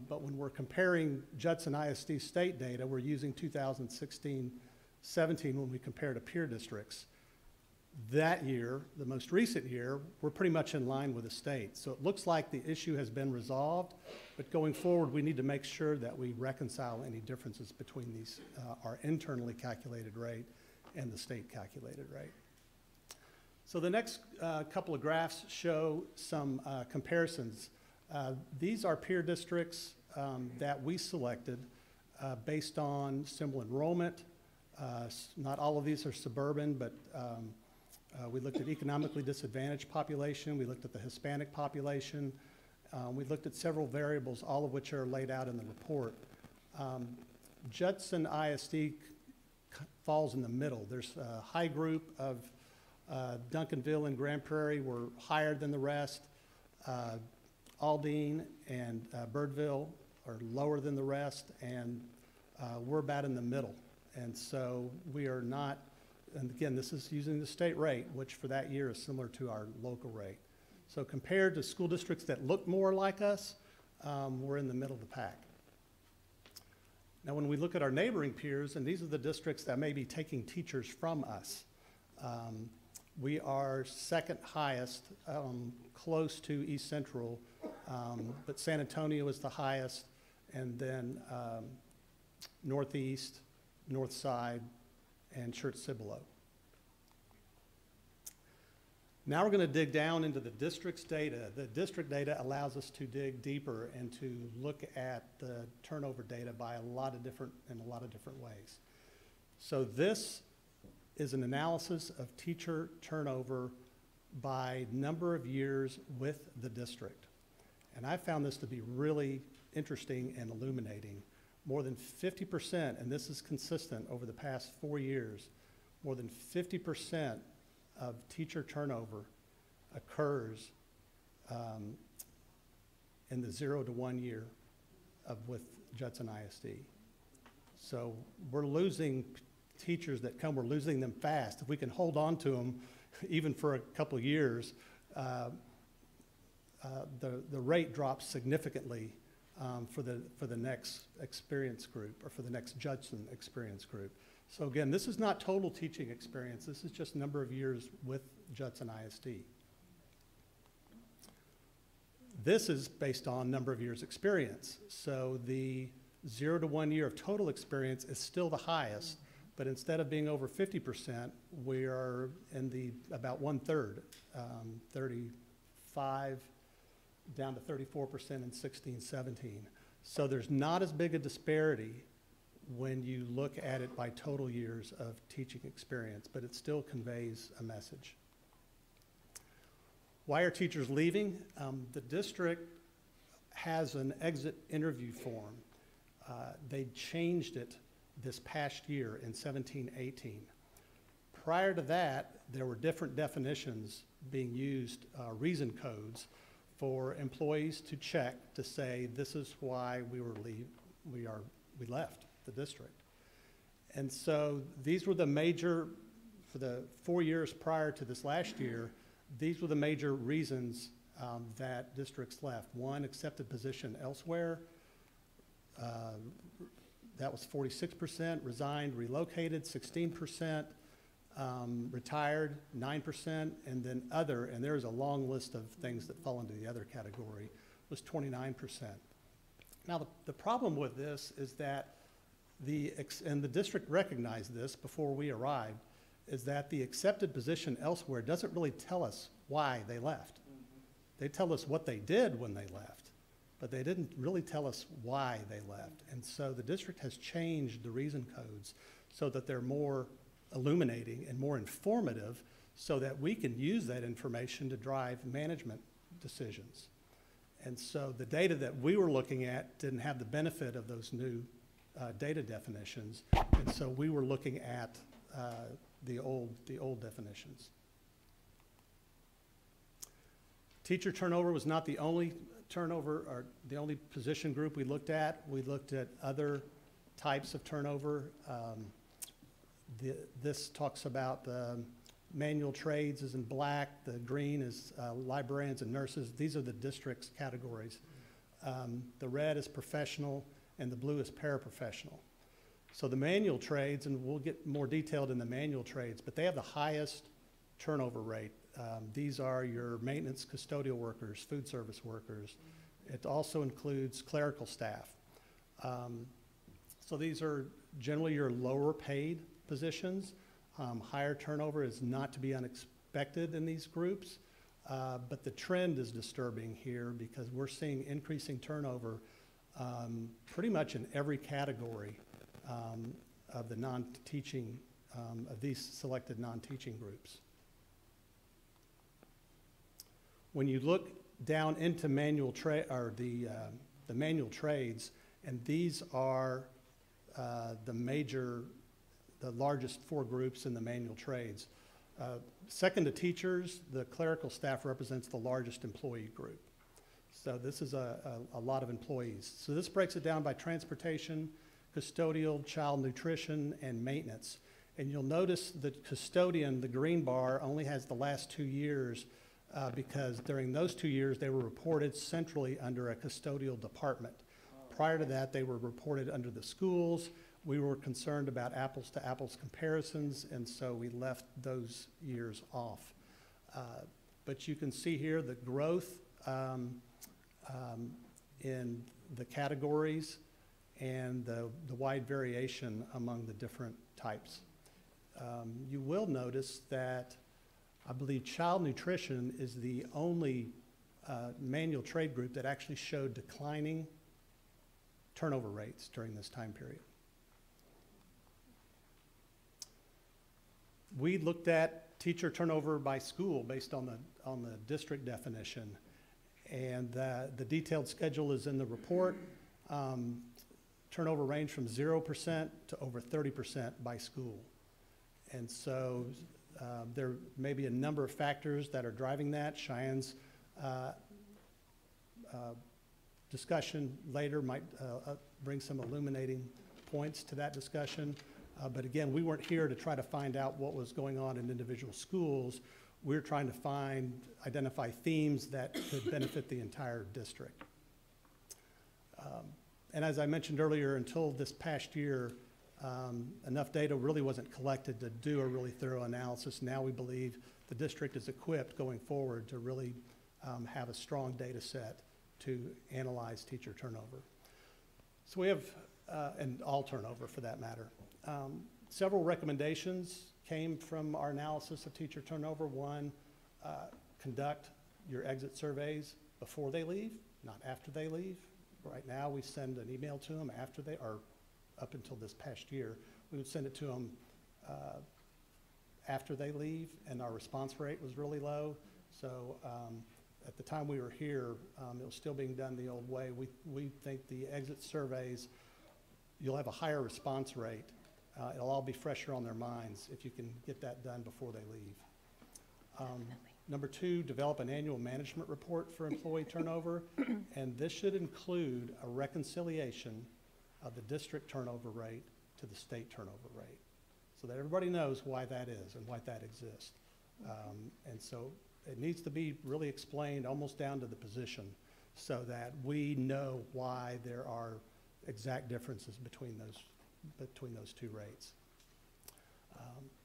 But when we're comparing Judson ISD state data, we're using 2016-17 when we compare to peer districts. That year, the most recent year, we're pretty much in line with the state. So it looks like the issue has been resolved, but going forward, we need to make sure that we reconcile any differences between these, our internally calculated rate and the state calculated rate. So the next couple of graphs show some comparisons. These are peer districts that we selected based on symbol enrollment. Not all of these are suburban, but we looked at economically disadvantaged population. We looked at the Hispanic population. We looked at several variables, all of which are laid out in the report. Judson ISD falls in the middle. There's a high group of Duncanville and Grand Prairie were higher than the rest. Aldine and Birdville are lower than the rest, and we're about in the middle. And so we are not, and again, this is using the state rate, which for that year is similar to our local rate. So compared to school districts that look more like us, we're in the middle of the pack. Now, when we look at our neighboring peers, and these are the districts that may be taking teachers from us, we are second highest, close to East Central, but San Antonio is the highest, and then Northeast, North Side, and Church-Cibolo. Now we're going to dig down into the district's data. The district data allows us to dig deeper and to look at the turnover data in a lot of different ways. So this is an analysis of teacher turnover by number of years with the district. And I found this to be really interesting and illuminating. more than 50%, and this is consistent over the past 4 years, more than 50% of teacher turnover occurs in the 0 to 1 year with Judson ISD. So we're losing teachers that come, we're losing them fast. If we can hold on to them even for a couple of years, the rate drops significantly for the next experience group, or for the next Judson experience group. So again, this is not total teaching experience. This is just number of years with Judson ISD. This is based on number of years experience. So the 0 to 1 year of total experience is still the highest, but instead of being over 50%, we are in the about 1/3, 35 down to 34% in 16, 17. So there's not as big a disparity when you look at it by total years of teaching experience, but it still conveys a message. Why are teachers leaving? The district has an exit interview form. They changed it this past year in 17-18. Prior to that, there were different definitions being used, reason codes, for employees to check to say this is why we left the district. And so these were the major, for the 4 years prior to this last year, these were the major reasons that districts left. One, accepted position elsewhere. That was 46%, resigned, relocated, 16%, retired, 9%, and then other, and there's a long list of things that fall into the other category, was 29%. Now, the problem with this is that and the district recognized this before we arrived, is that the accepted position elsewhere doesn't really tell us why they left. They tell us what they did when they left, but they didn't really tell us why they left. And so the district has changed the reason codes so that they're more illuminating and more informative, so that we can use that information to drive management decisions. And so the data that we were looking at didn't have the benefit of those new data definitions, and so we were looking at the old definitions. Teacher turnover was not the only turnover, or the only position group we looked at. We looked at other types of turnover. This talks about the manual trades is in black, the green is librarians and nurses. These are the district's categories. The red is professional, and the blue is paraprofessional. So the manual trades, and we'll get more detailed in the manual trades, but they have the highest turnover rate. These are your maintenance custodial workers, food service workers. It also includes clerical staff. So these are generally your lower paid positions. Higher turnover is not to be unexpected in these groups, but the trend is disturbing here because we're seeing increasing turnover pretty much in every category of the non-teaching, of these selected non-teaching groups. When you look down into manual the manual trades, and these are the largest 4 groups in the manual trades. Second to teachers, the clerical staff represents the largest employee group. So this is a lot of employees. So this breaks it down by transportation, custodial, child nutrition, and maintenance. And you'll notice that custodian, the green bar, only has the last 2 years because during those 2 years they were reported centrally under a custodial department. Prior to that, they were reported under the schools. We were concerned about apples to apples comparisons, and so we left those years off. But you can see here the growth in the categories and the wide variation among the different types. You will notice that I believe child nutrition is the only manual trade group that actually showed declining turnover rates during this time period. We looked at teacher turnover by school based on the district definition, and the detailed schedule is in the report. turnover ranged from 0% to over 30% by school. And so there may be a number of factors that are driving that. Cheyenne's discussion later might bring some illuminating points to that discussion. But again, we weren't here to try to find out what was going on in individual schools. We're trying to identify themes that could benefit the entire district. And as I mentioned earlier, until this past year, enough data really wasn't collected to do a really thorough analysis. Now we believe the district is equipped going forward to really have a strong data set to analyze teacher turnover. So we have, and all turnover for that matter. Several recommendations came from our analysis of teacher turnover. One, conduct your exit surveys before they leave, not after they leave. Right now, we send an email to them after they, or up until this past year, we would send it to them after they leave, and our response rate was really low. So at the time we were here, it was still being done the old way. We think the exit surveys, you'll have a higher response rate. It'll all be fresher on their minds if you can get that done before they leave. Number two, develop an annual management report for employee turnover, and this should include a reconciliation of the district turnover rate to the state turnover rate, so that everybody knows why that is and why that exists. And so it needs to be really explained almost down to the position, so that we know why there are exact differences between those two rates.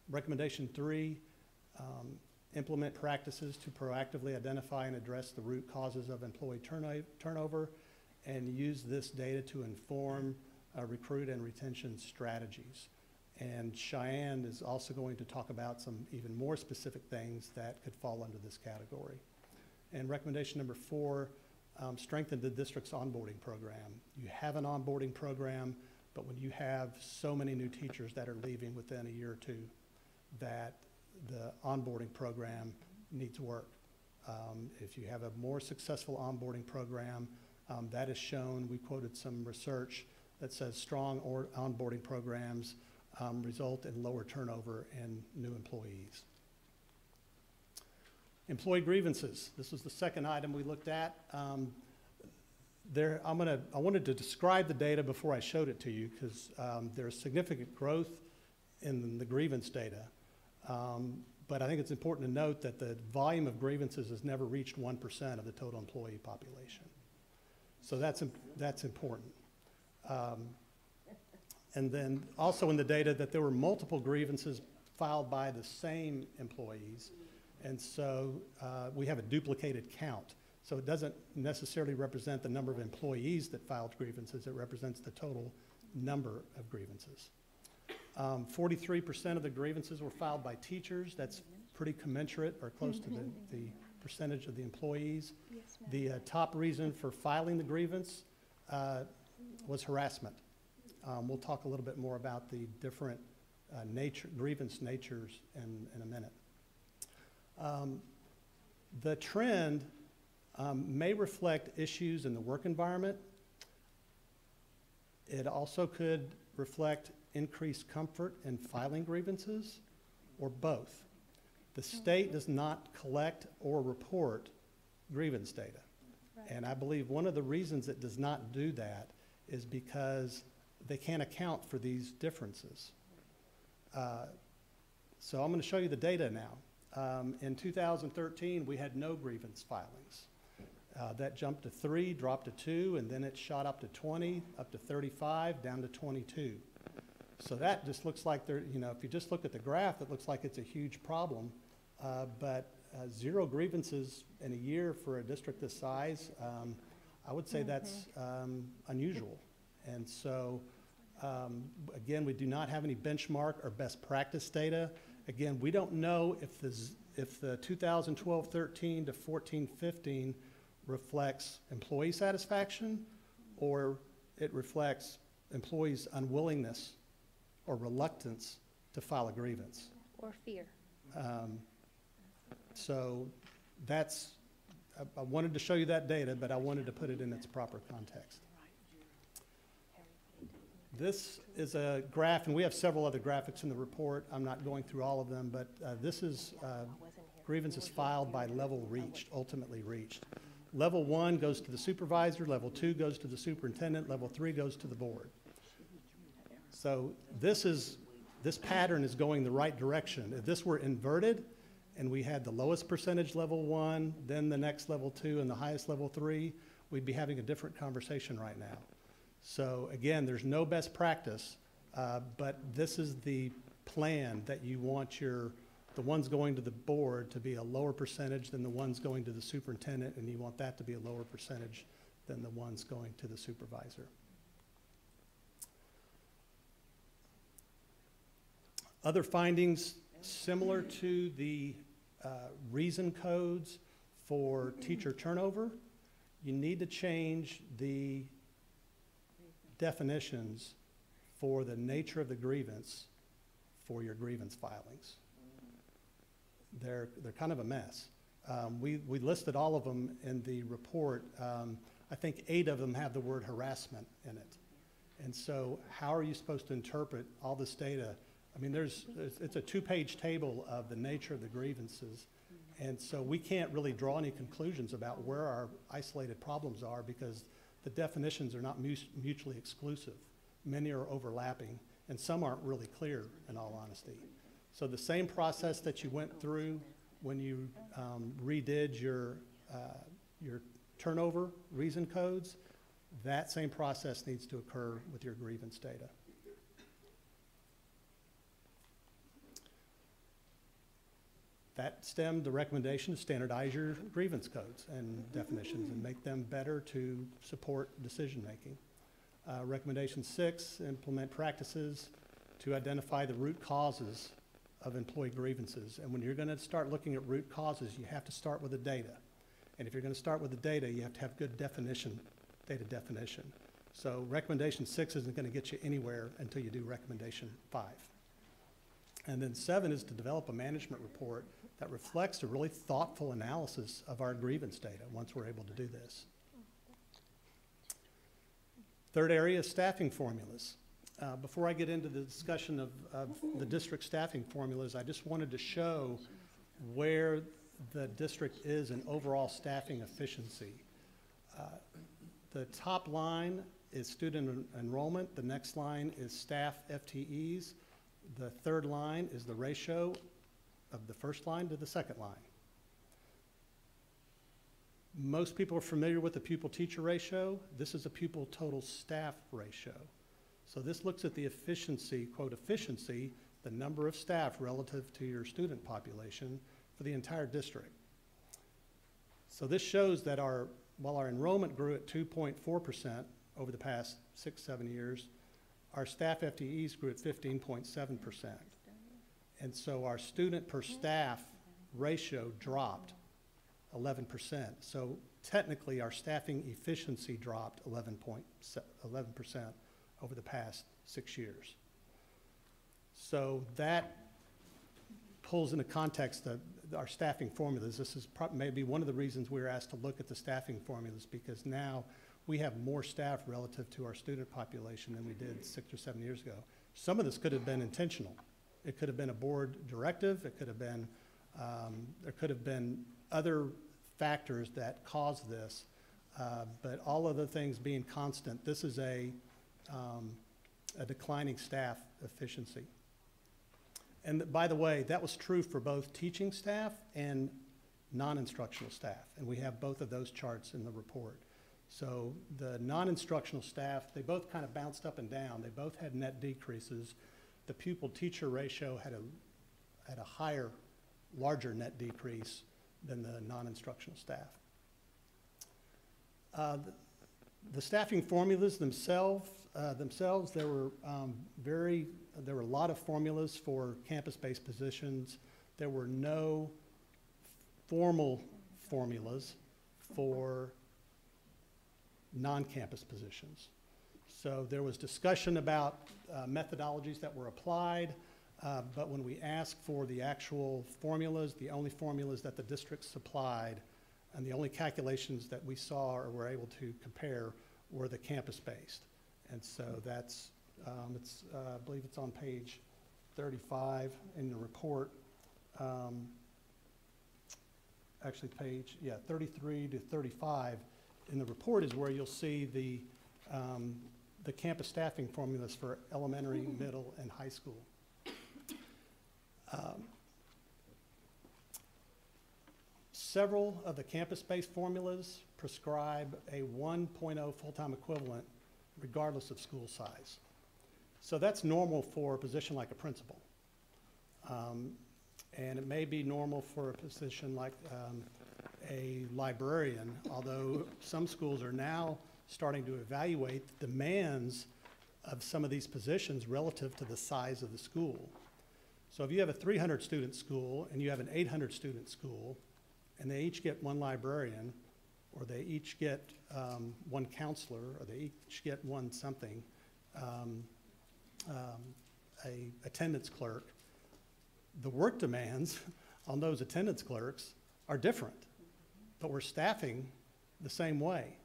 Recommendation three, implement practices to proactively identify and address the root causes of employee turnover, and use this data to inform recruit and retention strategies. And Cheyenne is also going to talk about some even more specific things that could fall under this category. And recommendation number four, strengthen the district's onboarding program. You have an onboarding program, but when you have so many new teachers that are leaving within a year or two, that the onboarding program needs work. If you have a more successful onboarding program, that is shown, we quoted some research that says strong onboarding programs result in lower turnover and new employees. Employee grievances. This was the second item we looked at. I wanted to describe the data before I showed it to you, because there's significant growth in the grievance data. But I think it's important to note that the volume of grievances has never reached 1% of the total employee population. So that's important. And then also in the data that there were multiple grievances filed by the same employees. And so we have a duplicated count. So it doesn't necessarily represent the number of employees that filed grievances. It represents the total number of grievances. 43% of the grievances were filed by teachers. That's pretty commensurate or close to the percentage of the employees.
Yes,
the top reason for filing the grievance was harassment. We'll talk a little bit more about the different grievance natures in a minute. The trend may reflect issues in the work environment. It also could reflect increased comfort in filing grievances, or both. The state does not collect or report grievance data. And I believe one of the reasons it does not do that is because they can't account for these differences. So I'm going to show you the data now. In 2013, we had no grievance filings. That jumped to 3, dropped to 2, and then it shot up to 20, up to 35, down to 22. So that just looks like if you just look at the graph, it looks like it's a huge problem. But 0 grievances in a year for a district this size, I would say that's unusual. And so, again, we do not have any benchmark or best practice data. Again, we don't know if the 2012-13 to 14-15 reflects employee satisfaction, or it reflects employees' unwillingness or reluctance to file a grievance.
Or fear.
So that's, I wanted to show you that data, but I wanted to put it in its proper context. This is a graph, and we have several other graphics in the report. I'm not going through all of them, but this is grievances filed by level reached, ultimately reached. Level 1 goes to the supervisor, level 2 goes to the superintendent, level 3 goes to the board. So this pattern is going the right direction. If this were inverted and we had the lowest percentage level 1, then the next level 2, and the highest level 3, we'd be having a different conversation right now. So again, there's no best practice, but this is the plan that you want the ones going to the board to be a lower percentage than the ones going to the superintendent, and you want that to be a lower percentage than the ones going to the supervisor. Other findings similar to the reason codes for teacher turnover, you need to change the definitions for the nature of the grievance for your grievance filings. They're kind of a mess. We listed all of them in the report. I think 8 of them have the word harassment in it. And so how are you supposed to interpret all this data? I mean, it's a 2-page table of the nature of the grievances. And so we can't really draw any conclusions about where our isolated problems are because the definitions are not mutually exclusive. Many are overlapping, and some aren't really clear, in all honesty. So the same process that you went through when you redid your turnover reason codes, that same process needs to occur with your grievance data. That stemmed the recommendation to standardize your grievance codes and definitions and make them better to support decision-making. Recommendation 6, implement practices to identify the root causes of employee grievances. And when you're going to start looking at root causes, you have to start with the data. And if you're going to start with the data, you have to have good data definition. So recommendation 6 isn't going to get you anywhere until you do recommendation 5. And then 7 is to develop a management report that reflects a really thoughtful analysis of our grievance data once we're able to do this. Third area is staffing formulas. Before I get into the discussion of the district staffing formulas, I just wanted to show where the district is in overall staffing efficiency. The top line is student enrollment. The next line is staff FTEs. The third line is the ratio of the first line to the second line. Most people are familiar with the pupil-teacher ratio. This is a pupil total staff ratio. So this looks at the efficiency, quote, efficiency, the number of staff relative to your student population for the entire district. So this shows that while our enrollment grew at 2.4% over the past 6-7 years, our staff FTEs grew at 15.7%. And so our student per staff ratio dropped 11%. So technically our staffing efficiency dropped 11% over the past 6 years. So that pulls into context our staffing formulas. This is maybe one of the reasons we were asked to look at the staffing formulas, because now we have more staff relative to our student population than we did 6 or 7 years ago. Some of this could have been intentional. It could have been a board directive. It could have been, there could have been other factors that caused this. But all of the things being constant, this is a declining staff efficiency. And by the way, that was true for both teaching staff and non-instructional staff. And we have both of those charts in the report. So the non-instructional staff, they both kind of bounced up and down. They both had net decreases. The pupil-teacher ratio had a higher, larger net decrease than the non-instructional staff. The staffing formulas themselves, there were a lot of formulas for campus-based positions. There were no formal formulas for non-campus positions. So there was discussion about methodologies that were applied, but when we asked for the actual formulas, the only formulas that the district supplied and the only calculations that we saw or were able to compare were the campus-based. And so that's I believe it's on page 35 in the report. Actually, page 33 to 35 in the report is where you'll see the campus staffing formulas for elementary, middle, and high school. Several of the campus-based formulas prescribe a 1.0 full-time equivalent regardless of school size. So that's normal for a position like a principal. And it may be normal for a position like a librarian, although some schools are now starting to evaluate the demands of some of these positions relative to the size of the school. So if you have a 300-student school and you have an 800-student school, and they each get one librarian, or they each get one counselor, or they each get one something, a attendance clerk, the work demands on those attendance clerks are different, but we're staffing the same way.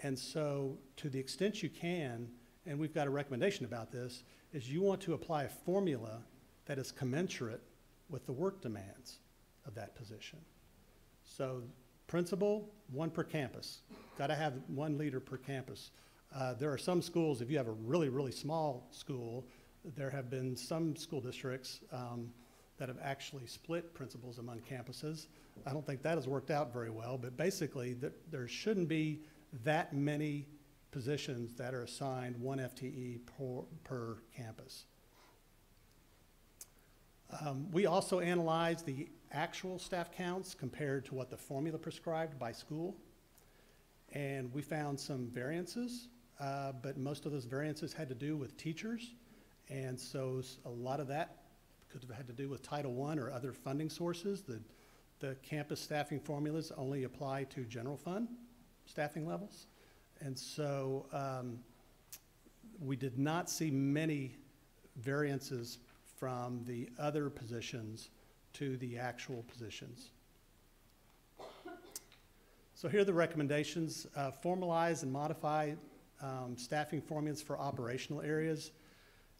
And so to the extent you can, and we've got a recommendation about this, is you want to apply a formula that is commensurate with the work demands of that position. So principal, one per campus. Got to have one leader per campus. There are some schools, if you have a really, really small school, there have been some school districts that have actually split principals among campuses. I don't think that has worked out very well, but basically there shouldn't be that many positions that are assigned one FTE per campus. We also analyzed the actual staff counts compared to what the formula prescribed by school, and we found some variances, but most of those variances had to do with teachers, and so a lot of that could have had to do with Title I or other funding sources. The campus staffing formulas only apply to general fund staffing levels, and so we did not see many variances from the other positions to the actual positions. So here are the recommendations. Formalize and modify staffing formulas for operational areas.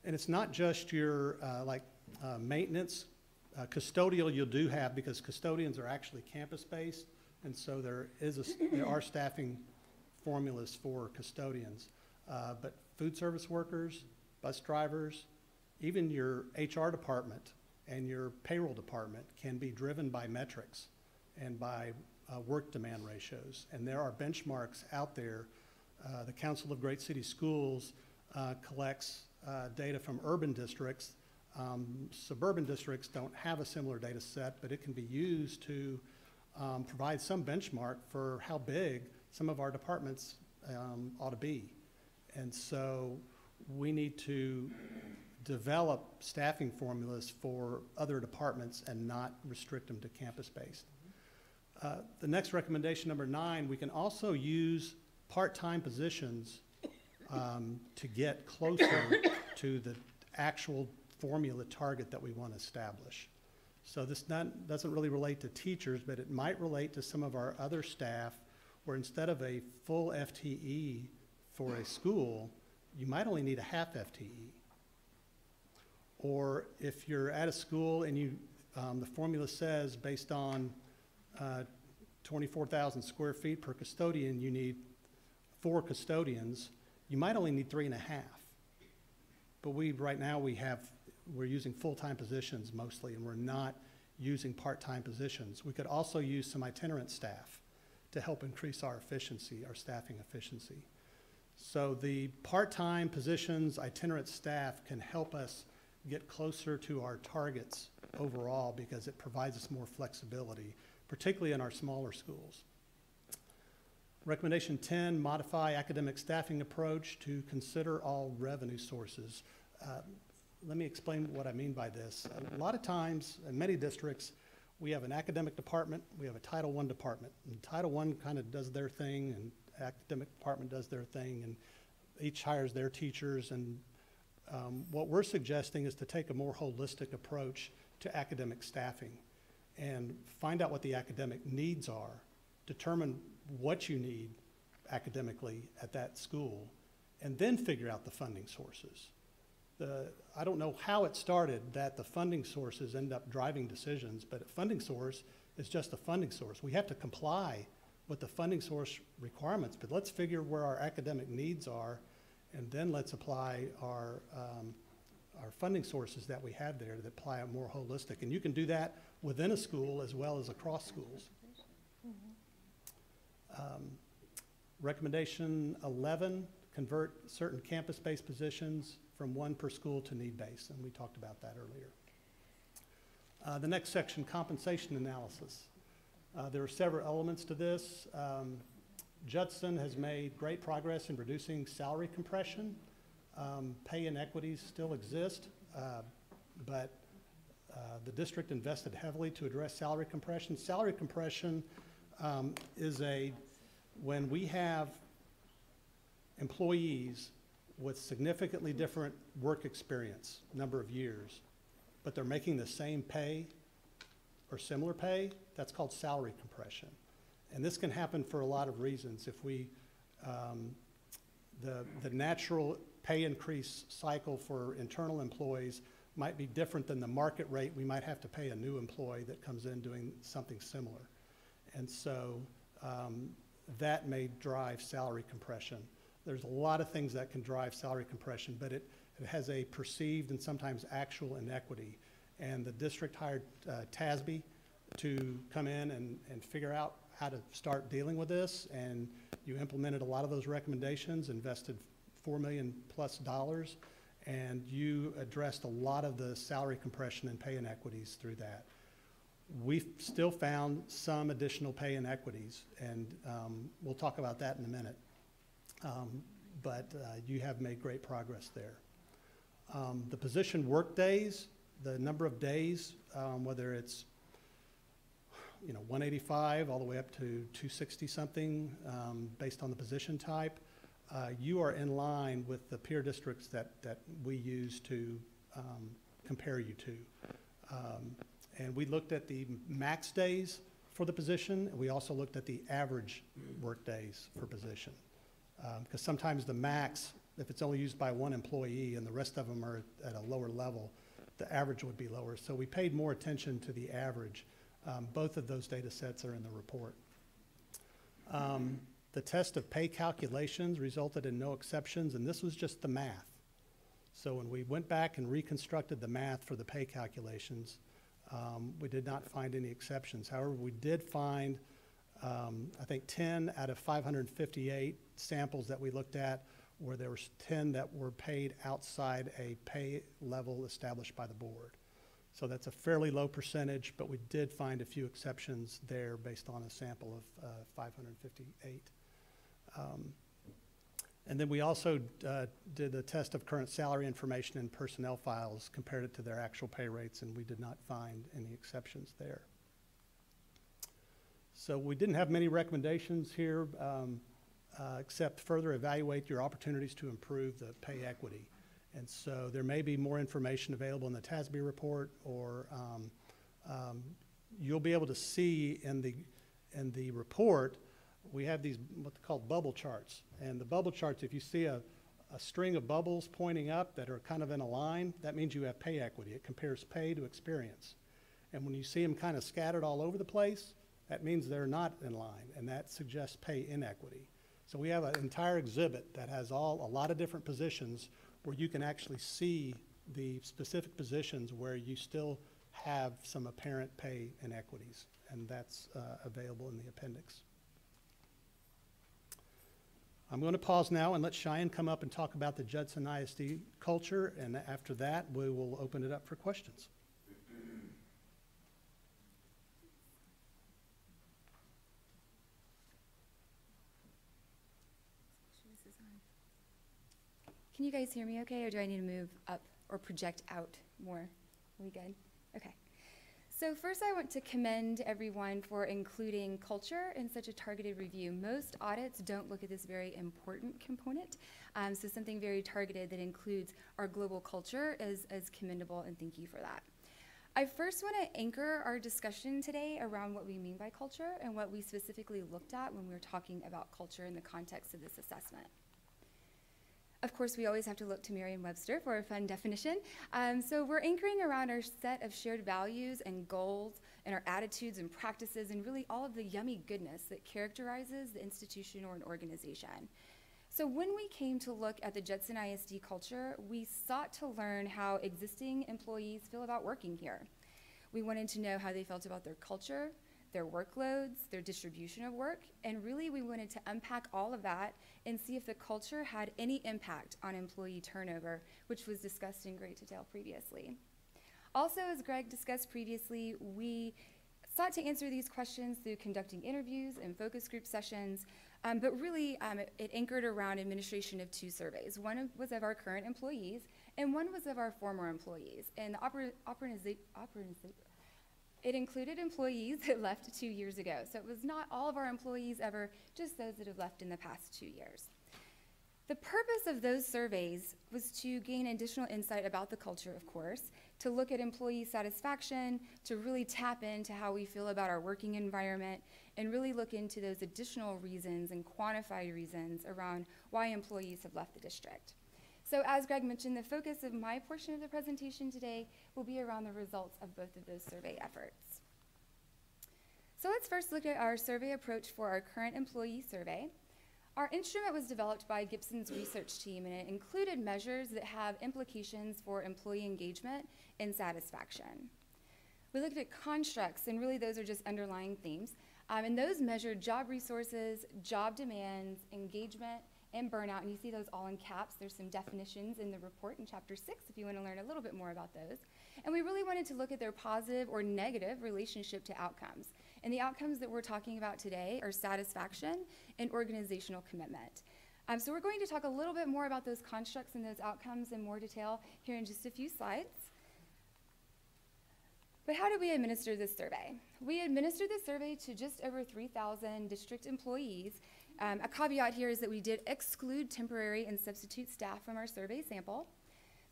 And it's not just your maintenance. Custodial you do have, because custodians are actually campus-based, and so there are staffing formulas for custodians. But food service workers, bus drivers, even your HR department and your payroll department can be driven by metrics and by work demand ratios. And there are benchmarks out there. The Council of Great City Schools collects data from urban districts. Suburban districts don't have a similar data set, but it can be used to provide some benchmark for how big some of our departments ought to be. And so we need to develop staffing formulas for other departments and not restrict them to campus-based. The next recommendation, number 9, we can also use part-time positions to get closer to the actual formula target that we want to establish. So this doesn't really relate to teachers, but it might relate to some of our other staff, where instead of a full FTE for a school, you might only need a half FTE. Or if you're at a school and the formula says based on 24,000 square feet per custodian, you need 4 custodians, you might only need 3.5. But right now we're using full-time positions mostly, and we're not using part-time positions. We could also use some itinerant staff to help increase our efficiency, our staffing efficiency. So the part-time positions, itinerant staff can help us get closer to our targets overall, because it provides us more flexibility, particularly in our smaller schools. Recommendation 10, modify academic staffing approach to consider all revenue sources. Let me explain what I mean by this. A lot of times, in many districts, we have an academic department, we have a Title I department. And Title I kind of does their thing, and academic department does their thing, and each hires their teachers. And what we're suggesting is to take a more holistic approach to academic staffing and find out what the academic needs are, determine what you need academically at that school, and then figure out the funding sources. I don't know how it started that the funding sources end up driving decisions, but a funding source is just a funding source. We have to comply with the funding source requirements, but let's figure where our academic needs are, and then let's apply our funding sources that we have there that apply it more holistic. And you can do that within a school as well as across schools. Recommendation 11, convert certain campus-based positions from one per school to need-based, and we talked about that earlier. The next section, compensation analysis. There are several elements to this. Judson has made great progress in reducing salary compression. Pay inequities still exist, but the district invested heavily to address salary compression. Salary compression is when we have employees with significantly different work experience, number of years, but they're making the same pay or similar pay, that's called salary compression. And this can happen for a lot of reasons. If we, the natural pay increase cycle for internal employees might be different than the market rate we might have to pay a new employee that comes in doing something similar. And so that may drive salary compression. There's a lot of things that can drive salary compression, but it has a perceived and sometimes actual inequity. And the district hired TASB to come in and figure out how to start dealing with this, and you implemented a lot of those recommendations, invested $4 million plus, and you addressed a lot of the salary compression and pay inequities through that. We've still found some additional pay inequities, and we'll talk about that in a minute. But you have made great progress there. The position work days, the number of days, whether it's 185 all the way up to 260 something based on the position type, you are in line with the peer districts that we use to compare you to. And we looked at the max days for the position, and we also looked at the average work days for position. Because sometimes the max, if it's only used by one employee and the rest of them are at a lower level, the average would be lower. So we paid more attention to the average. Both of those data sets are in the report. The test of pay calculations resulted in no exceptions, and this was just the math. So when we went back and reconstructed the math for the pay calculations, we did not find any exceptions. However, we did find, I think 10 out of 558 samples that we looked at where there was 10 that were paid outside a pay level established by the board. So that's a fairly low percentage, but we did find a few exceptions there based on a sample of 558. And then we also did a test of current salary information in personnel files, compared it to their actual pay rates, and we did not find any exceptions there. So we didn't have many recommendations here, except further evaluate your opportunities to improve the pay equity. And so there may be more information available in the TASB report, or you'll be able to see in the report, we have these what's called bubble charts. And the bubble charts, if you see a string of bubbles pointing up that are kind of in a line, that means you have pay equity. It compares pay to experience. And when you see them kind of scattered all over the place, that means they're not in line, and that suggests pay inequity. So we have an entire exhibit that has a lot of different positions where you can actually see the specific positions where you still have some apparent pay inequities, and that's available in the appendix. I'm going to pause now and let Cheyenne come up and talk about the Judson ISD culture, and after that, we will open it up for questions.
Can you guys hear me okay, or do I need to move up or project out more? Are we good? Okay. So first I want to commend everyone for including culture in such a targeted review. Most audits don't look at this very important component, so something very targeted that includes our global culture is commendable, and thank you for that. I first want to anchor our discussion today around what we mean by culture and what we specifically looked at when we were talking about culture in the context of this assessment. Of course, we always have to look to Merriam-Webster for a fun definition. So we're anchoring around our set of shared values and goals and our attitudes and practices and really all of the yummy goodness that characterizes the institution or an organization. So when we came to look at the Judson ISD culture, we sought to learn how existing employees feel about working here. We wanted to know how they felt about their culture, their workloads, their distribution of work, and really we wanted to unpack all of that and see if the culture had any impact on employee turnover, which was discussed in great detail previously. Also, as Greg discussed previously, we sought to answer these questions through conducting interviews and focus group sessions, but really it anchored around administration of 2 surveys. One was of our current employees, and one was of our former employees. And the it included employees that left 2 years ago. So it was not all of our employees ever, just those that have left in the past 2 years. The purpose of those surveys was to gain additional insight about the culture, of course, to look at employee satisfaction, to really tap into how we feel about our working environment, and really look into those additional reasons and quantified reasons around why employees have left the district. So as Greg mentioned, the focus of my portion of the presentation today will be around the results of both of those survey efforts. So let's first look at our survey approach for our current employee survey. Our instrument was developed by Gibson's research team, and it included measures that have implications for employee engagement and satisfaction. We looked at constructs, and really those are just underlying themes, and those measured job resources, job demands, engagement, and burnout, and you see those all in caps. There's some definitions in the report in Chapter 6 if you want to learn a little bit more about those. And we really wanted to look at their positive or negative relationship to outcomes. And the outcomes that we're talking about today are satisfaction and organizational commitment. So we're going to talk a little bit more about those constructs and those outcomes in more detail here in just a few slides. But how did we administer this survey? We administered this survey to just over 3,000 district employees. A caveat here is that we did exclude temporary and substitute staff from our survey sample.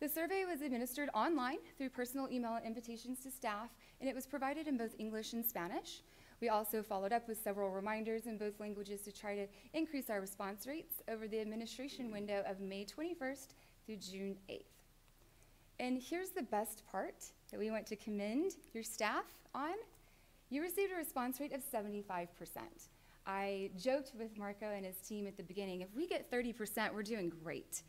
The survey was administered online through personal email invitations to staff, and it was provided in both English and Spanish. We also followed up with several reminders in both languages to try to increase our response rates over the administration window of May 21st through June 8th. And here's the best part that we want to commend your staff on. You received a response rate of 75%. I joked with Marco and his team at the beginning, if we get 30%, we're doing great.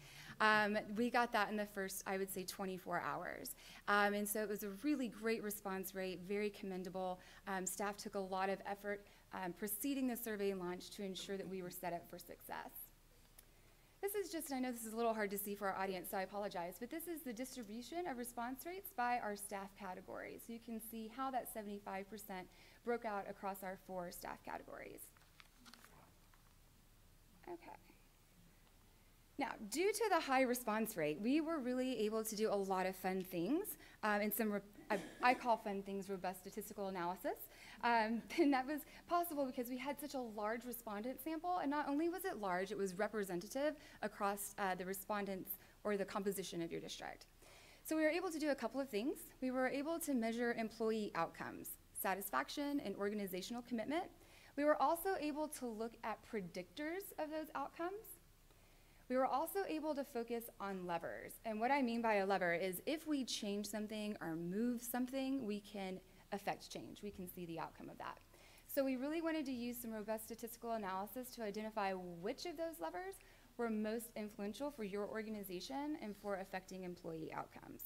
We got that in the first, I would say, 24 hours. And so it was a really great response rate, very commendable. Staff took a lot of effort preceding the survey launch to ensure that we were set up for success. This is just, I know this is a little hard to see for our audience, so I apologize, but this is the distribution of response rates by our staff categories. So you can see how that 75% broke out across our 4 staff categories. Okay. Now, due to the high response rate, we were really able to do a lot of fun things, and some, I call fun things robust statistical analysis. And that was possible because we had such a large respondent sample, and not only was it large, it was representative across the respondents or the composition of your district. So we were able to do a couple of things. We were able to measure employee outcomes, satisfaction, and organizational commitment. We were also able to look at predictors of those outcomes. We were also able to focus on levers. And what I mean by a lever is if we change something or move something, we can affect change. We can see the outcome of that. So we really wanted to use some robust statistical analysis to identify which of those levers were most influential for your organization and for affecting employee outcomes.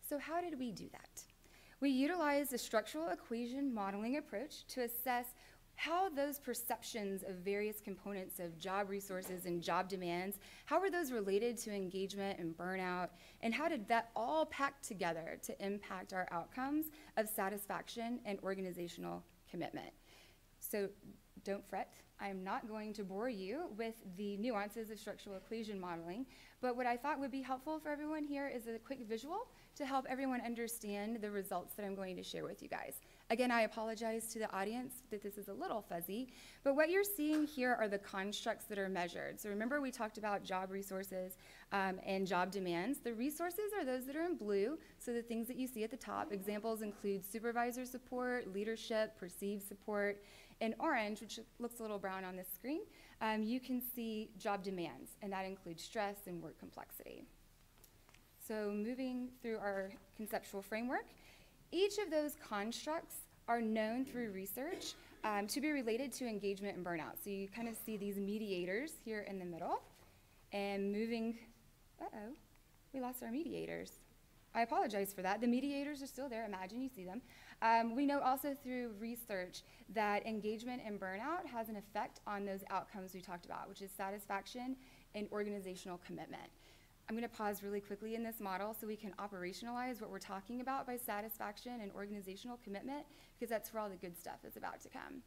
So how did we do that? We utilized a structural equation modeling approach to assess how those perceptions of various components of job resources and job demands, how were those related to engagement and burnout, and how did that all pack together to impact our outcomes of satisfaction and organizational commitment? So don't fret, I'm not going to bore you with the nuances of structural equation modeling, but what I thought would be helpful for everyone here is a quick visual to help everyone understand the results that I'm going to share with you guys. Again, I apologize to the audience that this is a little fuzzy, but what you're seeing here are the constructs that are measured. So remember we talked about job resources and job demands. The resources are those that are in blue, so the things that you see at the top. Examples include supervisor support, leadership, perceived support, In orange, which looks a little brown on this screen, you can see job demands, and that includes stress and work complexity. So moving through our conceptual framework, each of those constructs are known through research to be related to engagement and burnout. So you kind of see these mediators here in the middle, and moving, we lost our mediators. I apologize for that. The mediators are still there. Imagine you see them. We know also through research that engagement and burnout has an effect on those outcomes we talked about, which is satisfaction and organizational commitment. I'm going to pause really quickly in this model so we can operationalize what we're talking about by satisfaction and organizational commitment, because that's where all the good stuff is about to come.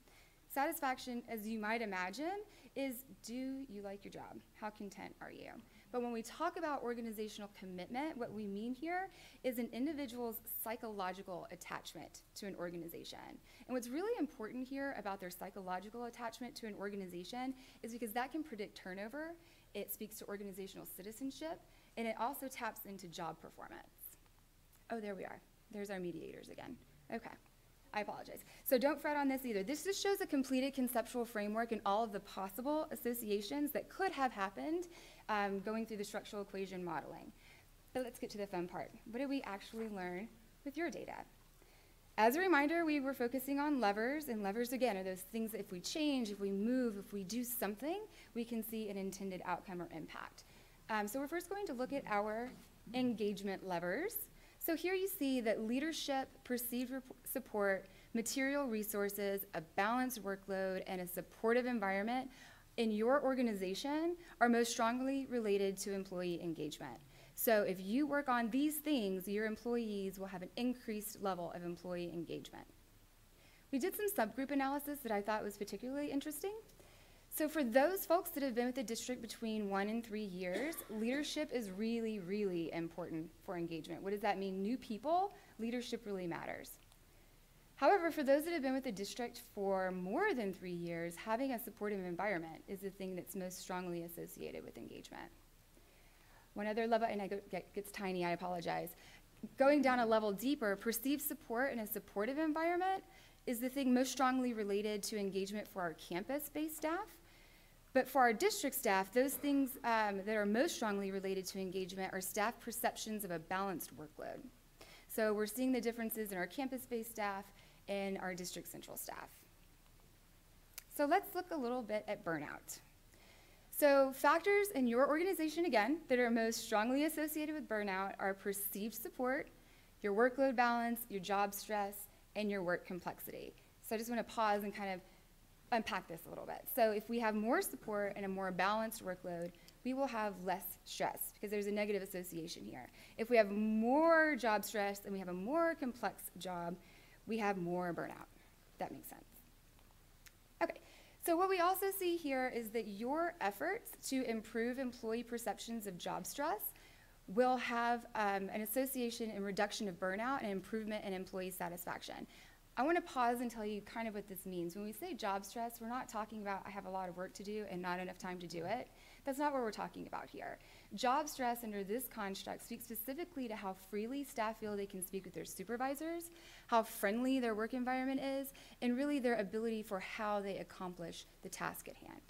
Satisfaction, as you might imagine, is do you like your job? How content are you? But when we talk about organizational commitment, what we mean here is an individual's psychological attachment to an organization. And what's really important here about their psychological attachment to an organization is because that can predict turnover, it speaks to organizational citizenship, and it also taps into job performance. Oh, there we are. There's our mediators again. Okay. I apologize. So don't fret on this either. This just shows a completed conceptual framework and all of the possible associations that could have happened going through the structural equation modeling. But let's get to the fun part. What did we actually learn with your data? As a reminder, we were focusing on levers, and levers, again, are those things that if we change, if we move, if we do something, we can see an intended outcome or impact. So we're first going to look at our engagement levers. So here you see that leadership, perceived support, material resources, a balanced workload, and a supportive environment in your organization are most strongly related to employee engagement. So if you work on these things, your employees will have an increased level of employee engagement. We did some subgroup analysis that I thought was particularly interesting. So for those folks that have been with the district between 1 and 3 years, leadership is really, really important for engagement. What does that mean? New people, leadership really matters. However, for those that have been with the district for more than 3 years, having a supportive environment is the thing that's most strongly associated with engagement. One other level, and it gets tiny, I apologize. Going down a level deeper, perceived support in a supportive environment is the thing most strongly related to engagement for our campus-based staff. But for our district staff, those things that are most strongly related to engagement are staff perceptions of a balanced workload. So we're seeing the differences in our campus-based staff and our district central staff. So let's look a little bit at burnout. So factors in your organization, again, that are most strongly associated with burnout are perceived support, your workload balance, your job stress, and your work complexity. So I just want to pause and kind of unpack this a little bit. So if we have more support and a more balanced workload, we will have less stress because there's a negative association here. If we have more job stress and we have a more complex job, we have more burnout. That makes sense. Okay, so what we also see here is that your efforts to improve employee perceptions of job stress will have an association and reduction of burnout and improvement in employee satisfaction. I want to pause and tell you kind of what this means. When we say job stress, we're not talking about I have a lot of work to do and not enough time to do it. That's not what we're talking about here. Job stress under this construct speaks specifically to how freely staff feel they can speak with their supervisors, how friendly their work environment is, and really their ability for how they accomplish the task at hand.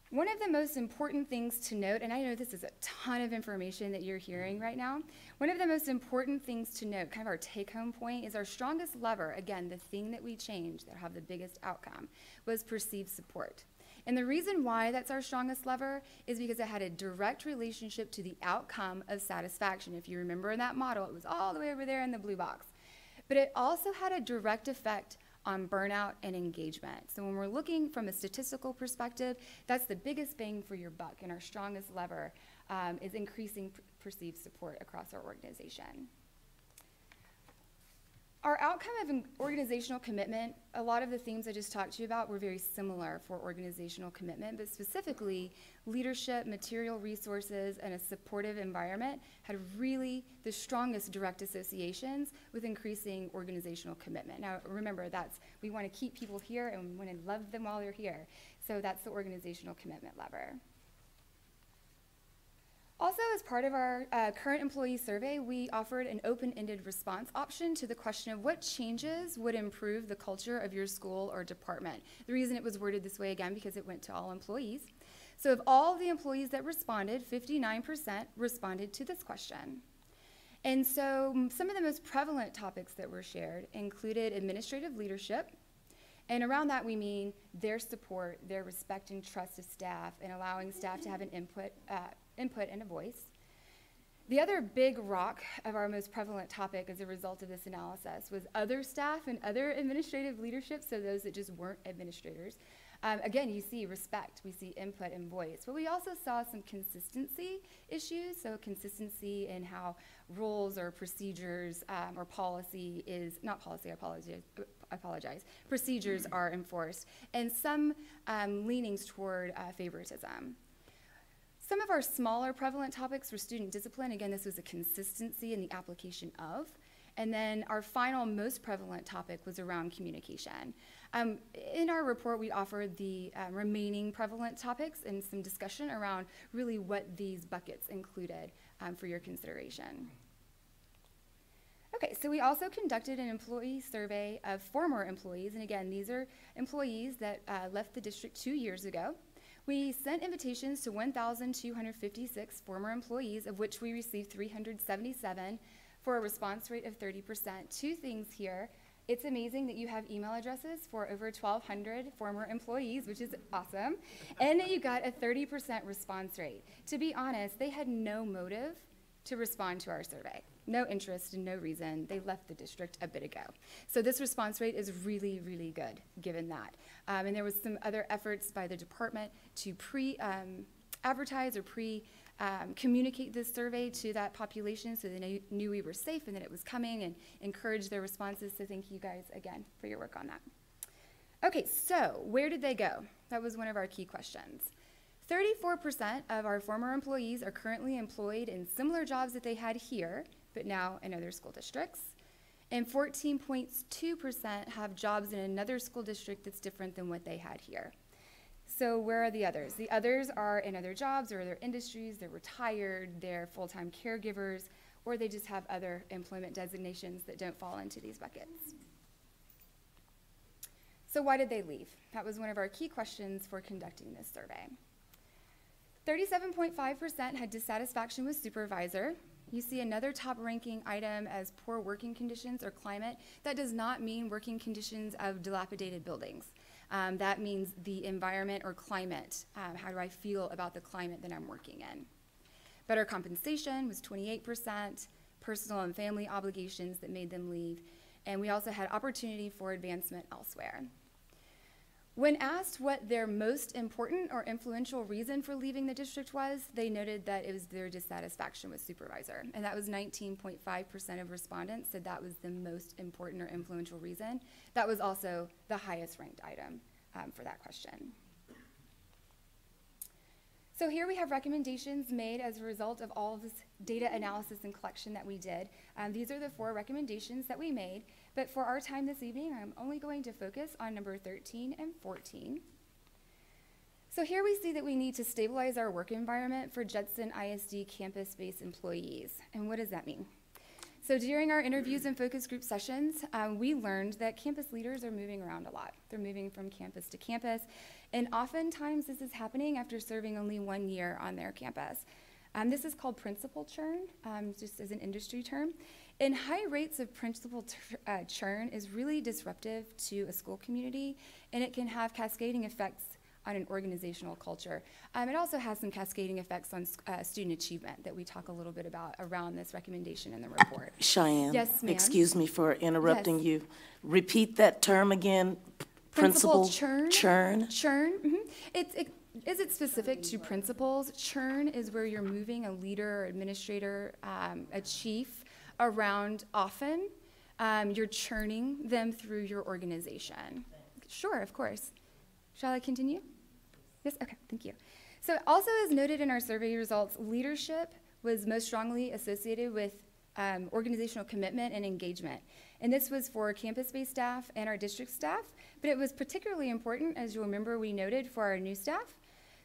One of the most important things to note, and I know this is a ton of information that you're hearing right now, one of the most important things to note, kind of our take-home point, is our strongest lever, again, the thing that we changed that have the biggest outcome, was perceived support. And the reason why that's our strongest lever is because it had a direct relationship to the outcome of satisfaction. If you remember in that model, it was all the way over there in the blue box. But it also had a direct effect on burnout and engagement. So when we're looking from a statistical perspective, that's the biggest bang for your buck, and our strongest lever is increasing perceived support across our organization. Our outcome of organizational commitment, a lot of the themes I just talked to you about were very similar for organizational commitment, but specifically leadership, material resources, and a supportive environment had really the strongest direct associations with increasing organizational commitment. Now remember, we want to keep people here and we want to love them while they're here. So that's the organizational commitment lever. Also, as part of our current employee survey, we offered an open-ended response option to the question of what changes would improve the culture of your school or department. The reason it was worded this way, again, because it went to all employees. So of all the employees that responded, 59% responded to this question. And so some of the most prevalent topics that were shared included administrative leadership. And around that, we mean their support, their respect and trust of staff, and allowing staff to have an input and a voice. The other big rock of our most prevalent topic as a result of this analysis was other staff and other administrative leadership, so those that just weren't administrators. Again, you see respect, we see input and voice, but we also saw some consistency issues, so consistency in how rules or procedures or policy is, not policy, I apologize, procedures are enforced, and some leanings toward favoritism. Some of our smaller prevalent topics were student discipline. Again, this was a consistency in the application of. And then our final most prevalent topic was around communication. In our report, we offered the remaining prevalent topics and some discussion around really what these buckets included for your consideration. Okay, so we also conducted an employee survey of former employees. And again, these are employees that left the district 2 years ago. We sent invitations to 1,256 former employees, of which we received 377 for a response rate of 30%. Two things here. It's amazing that you have email addresses for over 1,200 former employees, which is awesome, and that you got a 30% response rate. To be honest, they had no motive to respond to our survey. No interest and no reason. They left the district a bit ago. So this response rate is really, really good, given that. And there was some other efforts by the department to advertise or communicate this survey to that population so they knew we were safe and that it was coming, and encourage their responses. So thank you guys again for your work on that. Okay, so where did they go? That was one of our key questions. 34% of our former employees are currently employed in similar jobs that they had here, but now in other school districts. And 14.2% have jobs in another school district that's different than what they had here. So where are the others? The others are in other jobs or other industries. They're retired, they're full-time caregivers, or they just have other employment designations that don't fall into these buckets. So why did they leave? That was one of our key questions for conducting this survey. 37.5% had dissatisfaction with supervisor. You see another top-ranking item as poor working conditions or climate. That does not mean working conditions of dilapidated buildings. That means the environment or climate. How do I feel about the climate that I'm working in? Better compensation was 28%, personal and family obligations that made them leave, and we also had opportunity for advancement elsewhere. When asked what their most important or influential reason for leaving the district was, they noted that it was their dissatisfaction with supervisor, and that was 19.5% of respondents said that was the most important or influential reason. That was also the highest ranked item for that question. So here we have recommendations made as a result of all of this data analysis and collection that we did. These are the 4 recommendations that we made, but for our time this evening, I'm only going to focus on number 13 and 14. So here we see that we need to stabilize our work environment for Judson ISD campus-based employees. And what does that mean? So during our interviews and focus group sessions, we learned that campus leaders are moving around a lot. They're moving from campus to campus, and oftentimes this is happening after serving only 1 year on their campus. This is called principal churn, just as an industry term. And high rates of principal churn is really disruptive to a school community, and it can have cascading effects on an organizational culture. It also has some cascading effects on student achievement that we talk a little bit about around this recommendation in the report.
Cheyenne,
yes, ma'am.
Excuse me for interrupting you. Repeat that term again.
Principal churn.
Churn.
Churn. Mm-hmm. Is it specific to principals? Churn is where you're moving a leader, or administrator, a chief around often. You're churning them through your organization. Sure, of course. Shall I continue? Yes? Okay, thank you. So also as noted in our survey results, leadership was most strongly associated with organizational commitment and engagement. And this was for campus-based staff and our district staff, but it was particularly important, as you'll remember we noted, for our new staff.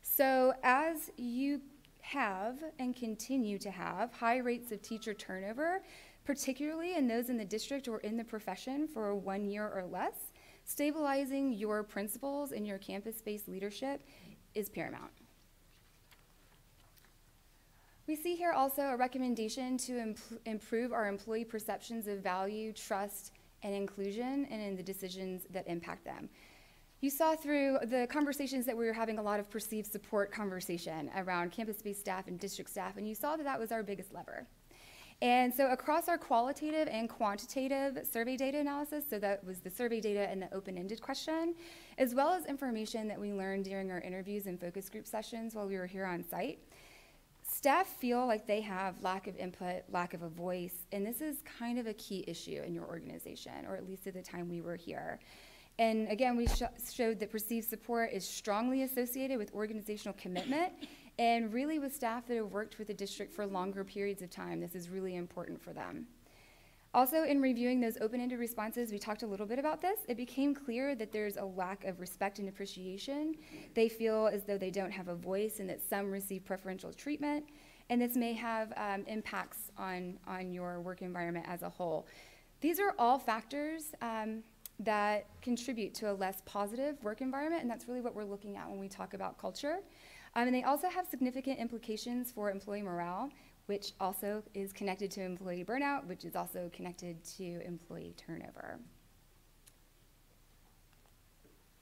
So as you have and continue to have high rates of teacher turnover, particularly in those in the district or in the profession for 1 year or less. Stabilizing your principals and your campus-based leadership is paramount. We see here also a recommendation to improve our employee perceptions of value, trust, and inclusion, and in the decisions that impact them. You saw through the conversations that we were having a lot of perceived support conversation around campus-based staff and district staff, and you saw that that was our biggest lever. And so across our qualitative and quantitative survey data analysis, so that was the survey data and the open-ended question, as well as information that we learned during our interviews and focus group sessions while we were here on site, staff feel like they have lack of input, lack of a voice, and this is kind of a key issue in your organization, or at least at the time we were here. And again, we showed that perceived support is strongly associated with organizational commitment, and really with staff that have worked with the district for longer periods of time, this is really important for them. Also, in reviewing those open-ended responses, we talked a little bit about this. It became clear that there's a lack of respect and appreciation. They feel as though they don't have a voice and that some receive preferential treatment, and this may have impacts on your work environment as a whole. These are all factors that contribute to a less positive work environment, and that's really what we're looking at when we talk about culture. And they also have significant implications for employee morale, which also is connected to employee burnout, which is also connected to employee turnover.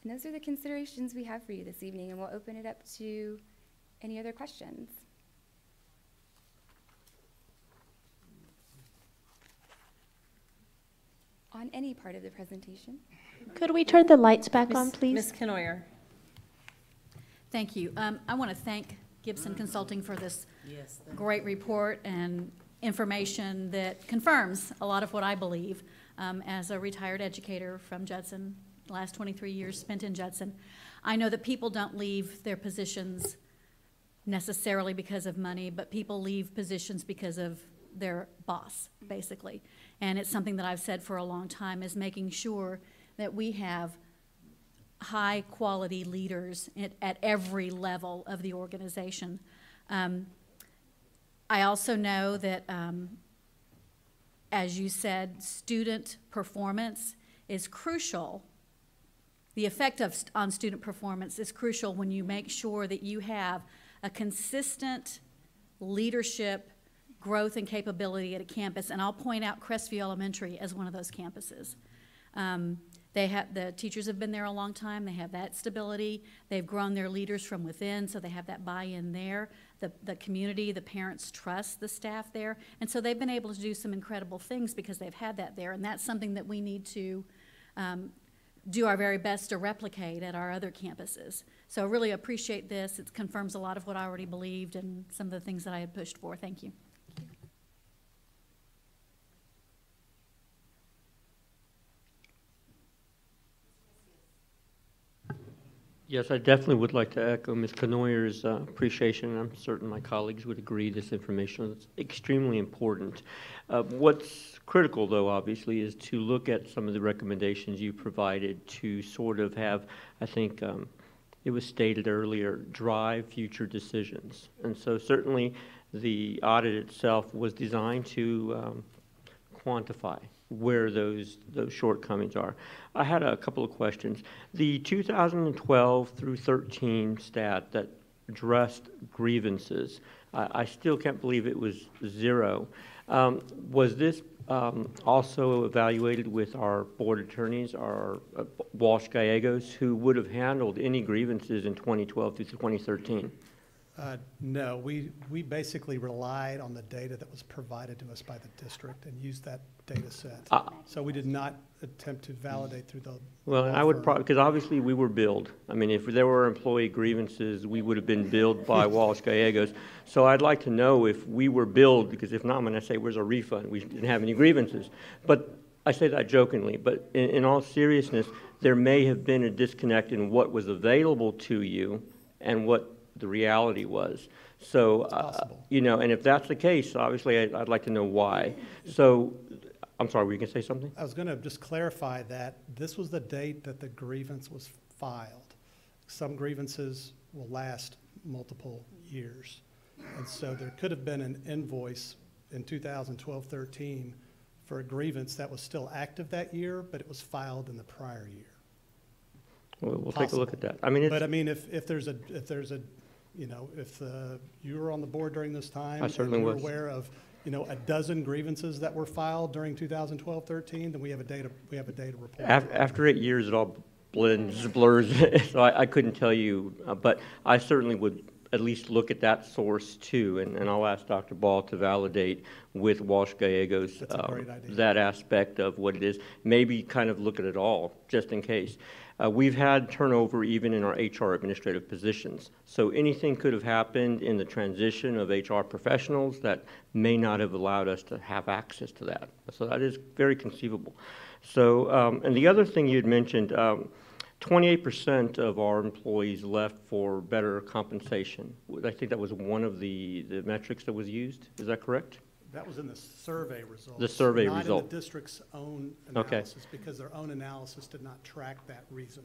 And those are the considerations we have for you this evening, and we'll open it up to any other questions. On any part of the presentation.
Could we turn the lights back on, please?
Ms. Kenoyer.
Thank you. I want to thank Gibson Consulting for this great report and information that confirms a lot of what I believe as a retired educator from Judson, the last 23 years spent in Judson. I know that people don't leave their positions necessarily because of money, but people leave positions because of their boss, basically. And it's something that I've said for a long time, is making sure that we have high quality leaders at every level of the organization. I also know that, as you said, student performance is crucial. The effect on student performance is crucial when you make sure that you have a consistent leadership, growth, and capability at a campus. And I'll point out Crestview Elementary as one of those campuses. The teachers have been there a long time. They have that stability. They've grown their leaders from within, so they have that buy-in there. The community, the parents trust the staff there. And so they've been able to do some incredible things because they've had that there. And that's something that we need to do our very best to replicate at our other campuses. So I really appreciate this. It confirms a lot of what I already believed and some of the things that I had pushed for. Thank you.
Yes, I definitely would like to echo Ms. Kenoyer's appreciation, and I'm certain my colleagues would agree this information is extremely important. What's critical, though, obviously, is to look at some of the recommendations you provided to sort of have, I think it was stated earlier, drive future decisions. And so certainly the audit itself was designed to quantify where those shortcomings are. I had a couple of questions. The 2012 through 13 stat that addressed grievances, I still can't believe it was 0. Was this also evaluated with our board attorneys, our Walsh Gallegos, who would have handled any grievances in 2012 through 2013?
No, we basically relied on the data that was provided to us by the district and used that data set. So we did not attempt to validate through the
Well, and I would probably, because obviously we were billed. I mean, if there were employee grievances, we would have been billed by Walsh Gallegos. So I'd like to know if we were billed, because if not, I'm going to say, where's our refund? We didn't have any grievances. But I say that jokingly, but in all seriousness, there may have been a disconnect in what was available to you and what the reality was. So, you know, and if that's the case, obviously I'd like to know why. So, I'm sorry, were you going to say something?
I was going to just clarify that this was the date that the grievance was filed. Some grievances will last multiple years. And so there could have been an invoice in 2012-13 for a grievance that was still active that year, but it was filed in the prior year.
Well, we'll take a look at that. I mean,
But I mean, if there's a, you know, if you were on the board during this time.
I certainly
and
was.
you're aware of, you know, a dozen grievances that were filed during 2012-13, then we have a data report.
After 8 years, it all blurs, so I couldn't tell you, but I certainly would at least look at that source too, and I'll ask Dr. Ball to validate with Walsh Gallegos that aspect of what it is. Maybe kind of look at it all, just in case. We've had turnover even in our HR administrative positions, so anything could have happened in the transition of HR professionals that may not have allowed us to have access to that. So that is very conceivable. So, and the other thing you had mentioned, 28% of our employees left for better compensation. I think that was one of the metrics that was used. Is that correct?
That was in the survey results.
The survey
not
result.
Not in the district's own analysis, because their own analysis did not track that reason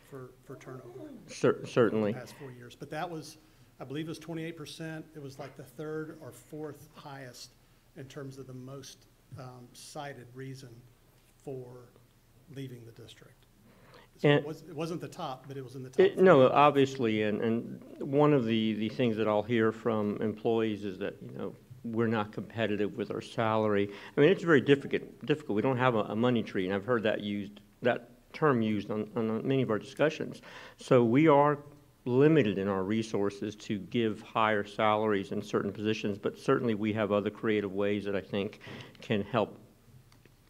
for turnover.
Certainly.
In the past 4 years. But that was, I believe it was 28%. It was like the third or fourth highest in terms of the most cited reason for leaving the district. So it wasn't the top, but it was in the top.
No, obviously, and one of the things that I'll hear from employees is that, you know, we're not competitive with our salary. I mean, it's very difficult. We don't have a money tree, and I've heard that term used on many of our discussions. So we are limited in our resources to give higher salaries in certain positions, but certainly we have other creative ways that I think can help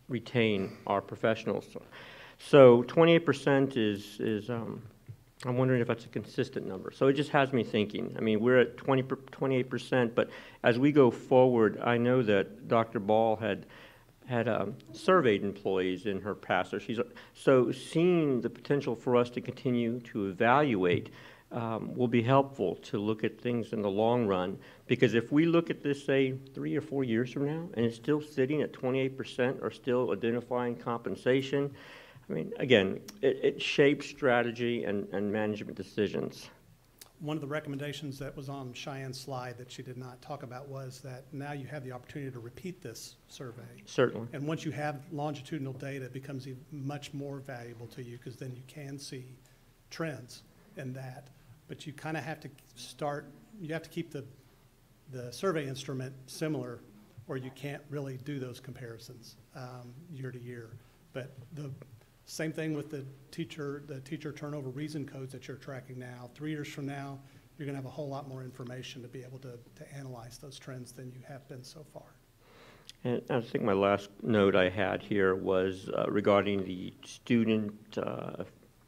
retain our professionals. So 28% is I'm wondering if that's a consistent number. So it just has me thinking. I mean, we're at 28%, but as we go forward, I know that Dr. Ball had surveyed employees in her past. So seeing the potential for us to continue to evaluate will be helpful to look at things in the long run. Because if we look at this, say, 3 or 4 years from now, and it's still sitting at 28% or still identifying compensation, I mean, again, it shapes strategy and management decisions.
One of the recommendations that was on Cheyenne's slide that she did not talk about was that now you have the opportunity to repeat this survey.
Certainly.
And once you have longitudinal data, it becomes much more valuable to you, because then you can see trends in that. But you kind of have to you have to keep the survey instrument similar, or you can't really do those comparisons year to year. But the same thing with the teacher turnover reason codes that you're tracking now. 3 years from now, you're going to have a whole lot more information to be able to analyze those trends than you have been so far.
And I think my last note I had here was regarding the student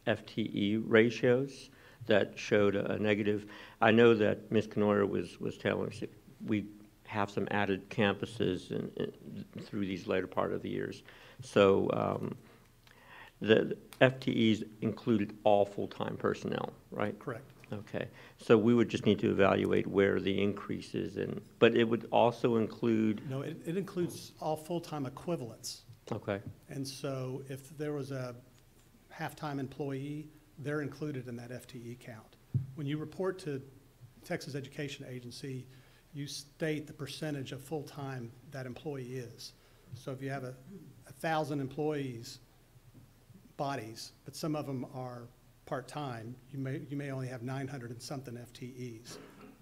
FTE ratios that showed a negative. I know that Ms. Canoyer was telling us that we have some added campuses through these later part of the years. So the FTEs included all full-time personnel, right?
Correct.
Okay. So we would just need to evaluate where the increase is but it would also include...
No, it includes all full-time equivalents.
Okay.
And so if there was a half-time employee, they're included in that FTE count. When you report to Texas Education Agency, you state the percentage of full-time that employee is. So if you have 1,000 employees, bodies, but some of them are part-time, you may only have 900 and something FTEs.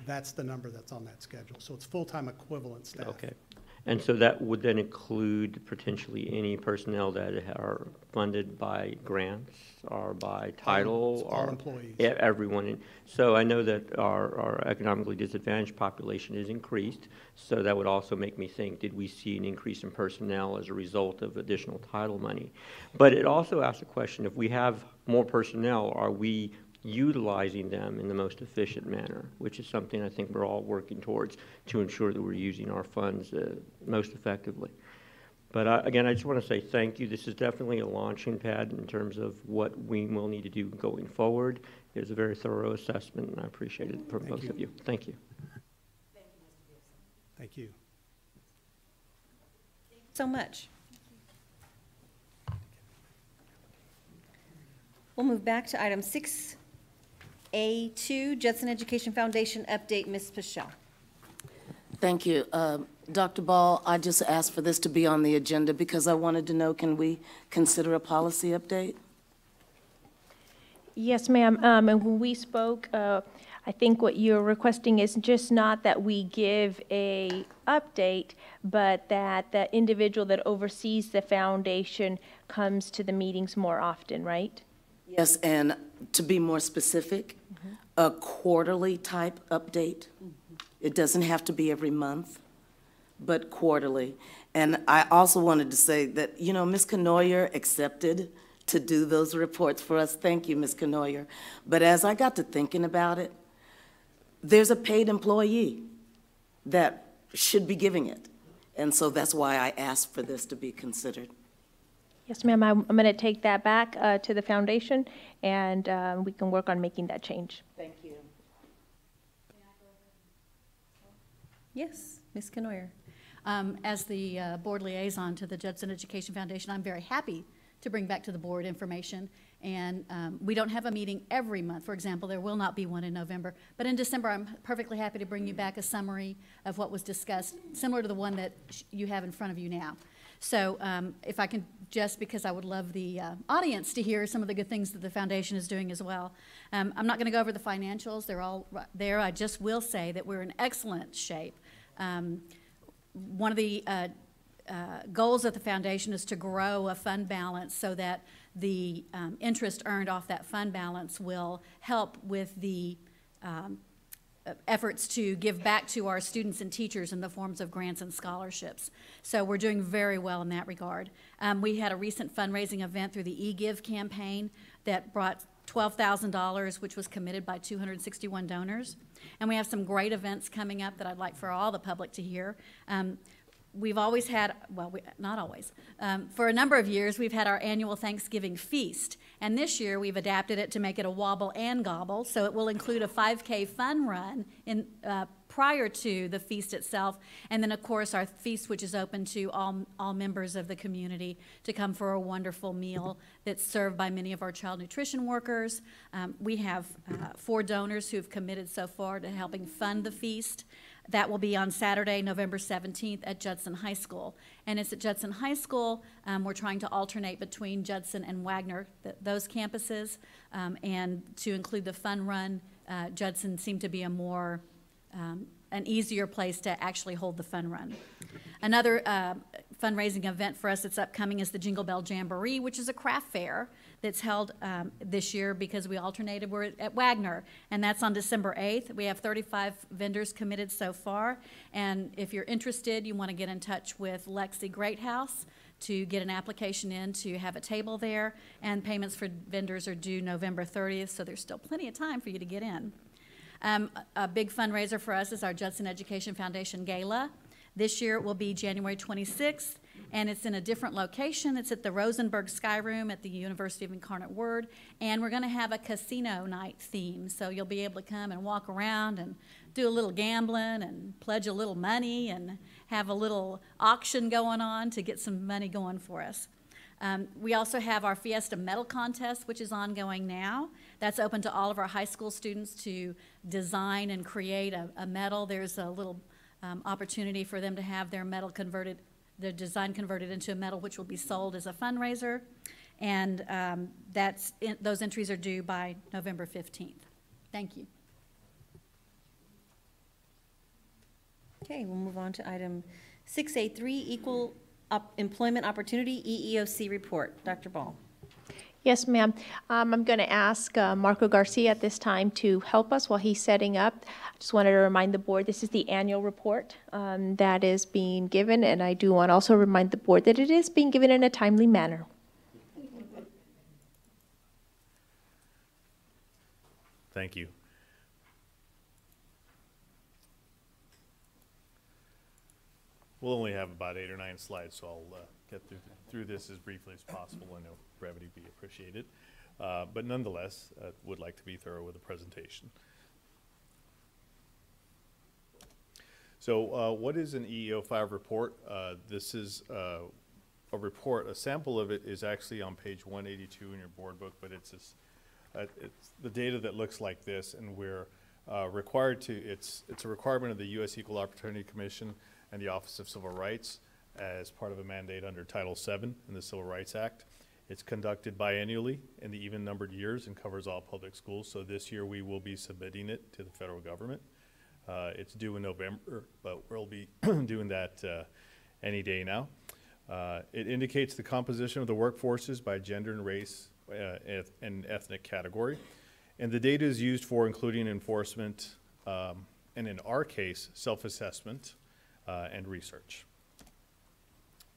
That's the number that's on that schedule. So it's full-time equivalent staff.
Okay. And so that would then include potentially any personnel that are funded by grants or by title?
All employees.
Everyone. So I know that our economically disadvantaged population is increased, so that would also make me think, did we see an increase in personnel as a result of additional title money? But it also asks the question, if we have more personnel, are we utilizing them in the most efficient manner, which is something I think we're all working towards to ensure that we're using our funds most effectively. But again, I just want to say thank you. This is definitely a launching pad in terms of what we will need to do going forward. It was a very thorough assessment, and I appreciate it from both of you. Thank you.
Thank you.
So much. We'll move back to item 6A2, Judson Education Foundation update. Ms. Pichelle.
Thank you. Dr. Ball, I just asked for this to be on the agenda because I wanted to know, can we consider a policy update?
Yes, ma'am. And when we spoke, I think what you're requesting is just not that we give a update, but that the individual that oversees the foundation comes to the meetings more often, right?
Yes, and to be more specific, a quarterly type update. It doesn't have to be every month, but quarterly. And I also wanted to say that, you know, Ms. Canoyer accepted to do those reports for us. Thank you, Ms. Canoyer. But as I got to thinking about it, there's a paid employee that should be giving it. And so that's why I asked for this to be considered.
Yes, ma'am. I'm going to take that back to the foundation, and we can work on making that change.
Thank you.
Yes, Ms. Canoyer.
As the board liaison to the Judson Education Foundation, I'm very happy to bring back to the board information. And we don't have a meeting every month. For example, there will not be one in November. But in December, I'm perfectly happy to bring you back a summary of what was discussed, similar to the one that you have in front of you now. So if I can, just because I would love the audience to hear some of the good things that the foundation is doing as well. I'm not going to go over the financials. They're all there. I just will say that we're in excellent shape. One of the goals of the foundation is to grow a fund balance so that the interest earned off that fund balance will help with the efforts to give back to our students and teachers in the forms of grants and scholarships. So we're doing very well in that regard. We had a recent fundraising event through the eGive campaign that brought $12,000, which was committed by 261 donors. And we have some great events coming up that I'd like for all the public to hear. We've always had, well, not always, for a number of years, we've had our annual Thanksgiving feast. And this year, we've adapted it to make it a wobble and gobble. So it will include a 5K fun run prior to the feast itself. And then, of course, our feast, which is open to all members of the community to come for a wonderful meal that's served by many of our child nutrition workers. We have 4 donors who have committed so far to helping fund the feast. That will be on Saturday, November 17th at Judson High School. And it's at Judson High School. We're trying to alternate between Judson and Wagner, those campuses. And to include the fun run, Judson seemed to be a more, an easier place to actually hold the fun run. Another fundraising event for us that's upcoming is the Jingle Bell Jamboree, which is a craft fair that's held this year because we alternated. We're at Wagner, and that's on December 8th. We have 35 vendors committed so far, and if you're interested, you want to get in touch with Lexi Greathouse to get an application in to have a table there, and payments for vendors are due November 30th, so there's still plenty of time for you to get in. A big fundraiser for us is our Judson Education Foundation Gala. This year it will be January 26th, and it's in a different location. It's at the Rosenberg Sky Room at the University of Incarnate Word, and we're going to have a casino night theme, so you'll be able to come and walk around and do a little gambling and pledge a little money and have a little auction going on to get some money going for us. We also have our Fiesta medal contest, which is ongoing now. That's open to all of our high school students to design and create a medal. There's a little opportunity for them to have their medal converted, their design converted into a medal, which will be sold as a fundraiser. And those entries are due by November 15th. Thank you.
Okay, we'll move on to item 6A3, Equal Employment Opportunity EEOC Report. Dr. Ball.
Yes, ma'am. I'm going to ask Marco Garcia at this time to help us while he's setting up. I just wanted to remind the board this is the annual report that is being given, and I do want to also remind the board that it is being given in a timely manner.
Thank you. We'll only have about 8 or 9 slides, so I'll get through this as briefly as possible. I know brevity be appreciated, but nonetheless, would like to be thorough with the presentation. So what is an EEO5 report? This is a report. A sample of it is actually on page 182 in your board book, but it's the data that looks like this, and we're it's a requirement of the U.S. Equal Opportunity Commission and the Office of Civil Rights as part of a mandate under Title VII in the Civil Rights Act. It's conducted biannually in the even-numbered years and covers all public schools. So this year we will be submitting it to the federal government. It's due in November, but we'll be doing that any day now. It indicates the composition of the workforces by gender and race and ethnic category. And the data is used for including enforcement, and in our case, self-assessment and research.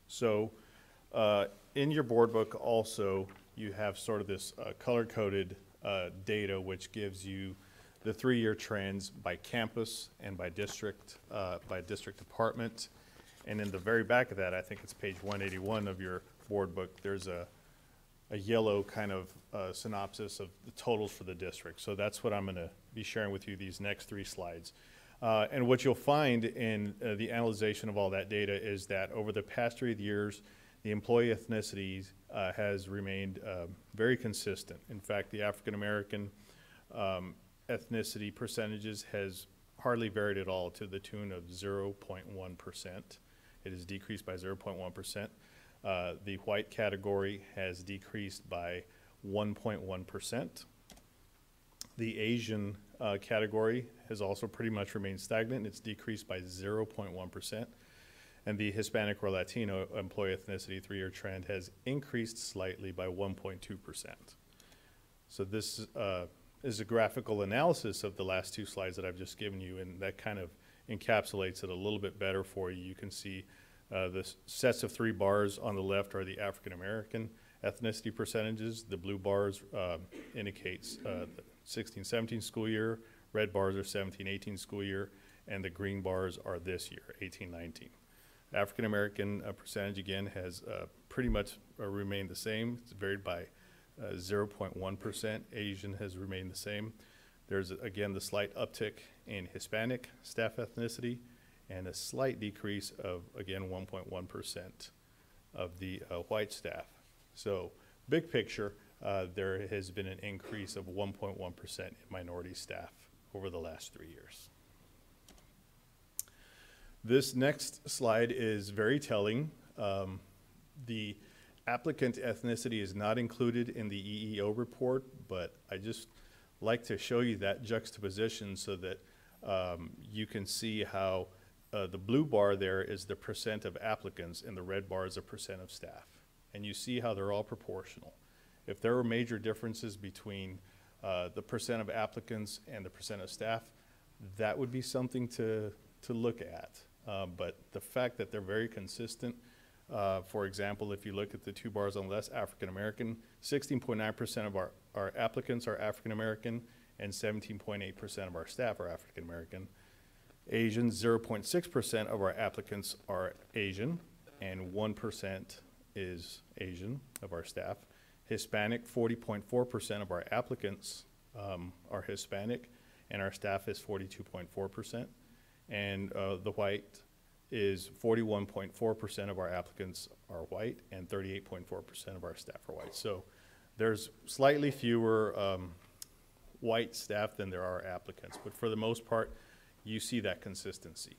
So in your board book also, you have sort of this color-coded data which gives you the 3-year trends by campus and by district department. And in the very back of that, I think it's page 181 of your board book, there's a yellow kind of synopsis of the totals for the district. So that's what I'm going to be sharing with you these next 3 slides. And what you'll find in the analyzation of all that data is that over the past 3 years, the employee ethnicity has remained very consistent. In fact, the African American ethnicity percentages has hardly varied at all, to the tune of 0.1%. It has decreased by 0.1%. The white category has decreased by 1.1%. The Asian category has also pretty much remained stagnant. It's decreased by 0.1%. And the Hispanic or Latino employee ethnicity 3-year trend has increased slightly by 1.2%. So this is a graphical analysis of the last 2 slides that I've just given you, and that kind of encapsulates it a little bit better for you. You can see the sets of 3 bars on the left are the African American ethnicity percentages. The blue bars indicates the 16-17 school year, red bars are 17-18 school year, and the green bars are this year, 18-19. African American percentage again has pretty much remained the same. It's varied by 0.1%. Asian has remained the same. There's again the slight uptick in Hispanic staff ethnicity and a slight decrease of again 1.1% of the white staff. So big picture, there has been an increase of 1.1% in minority staff over the last 3 years. This next slide is very telling. The applicant ethnicity is not included in the EEO report, but I just like to show you that juxtaposition so that you can see how the blue bar there is the percent of applicants and the red bar is the percent of staff. And you see how they're all proportional. If there were major differences between the percent of applicants and the percent of staff, that would be something to look at. But the fact that they're very consistent, for example, if you look at the 2 bars on the left, African American, 16.9% of our applicants are African American and 17.8% of our staff are African American. Asian, 0.6% of our applicants are Asian and 1% is Asian of our staff. Hispanic, 40.4% of our applicants are Hispanic and our staff is 42.4%. And the white is 41.4% of our applicants are white and 38.4% of our staff are white. So there's slightly fewer white staff than there are applicants, but for the most part, you see that consistency.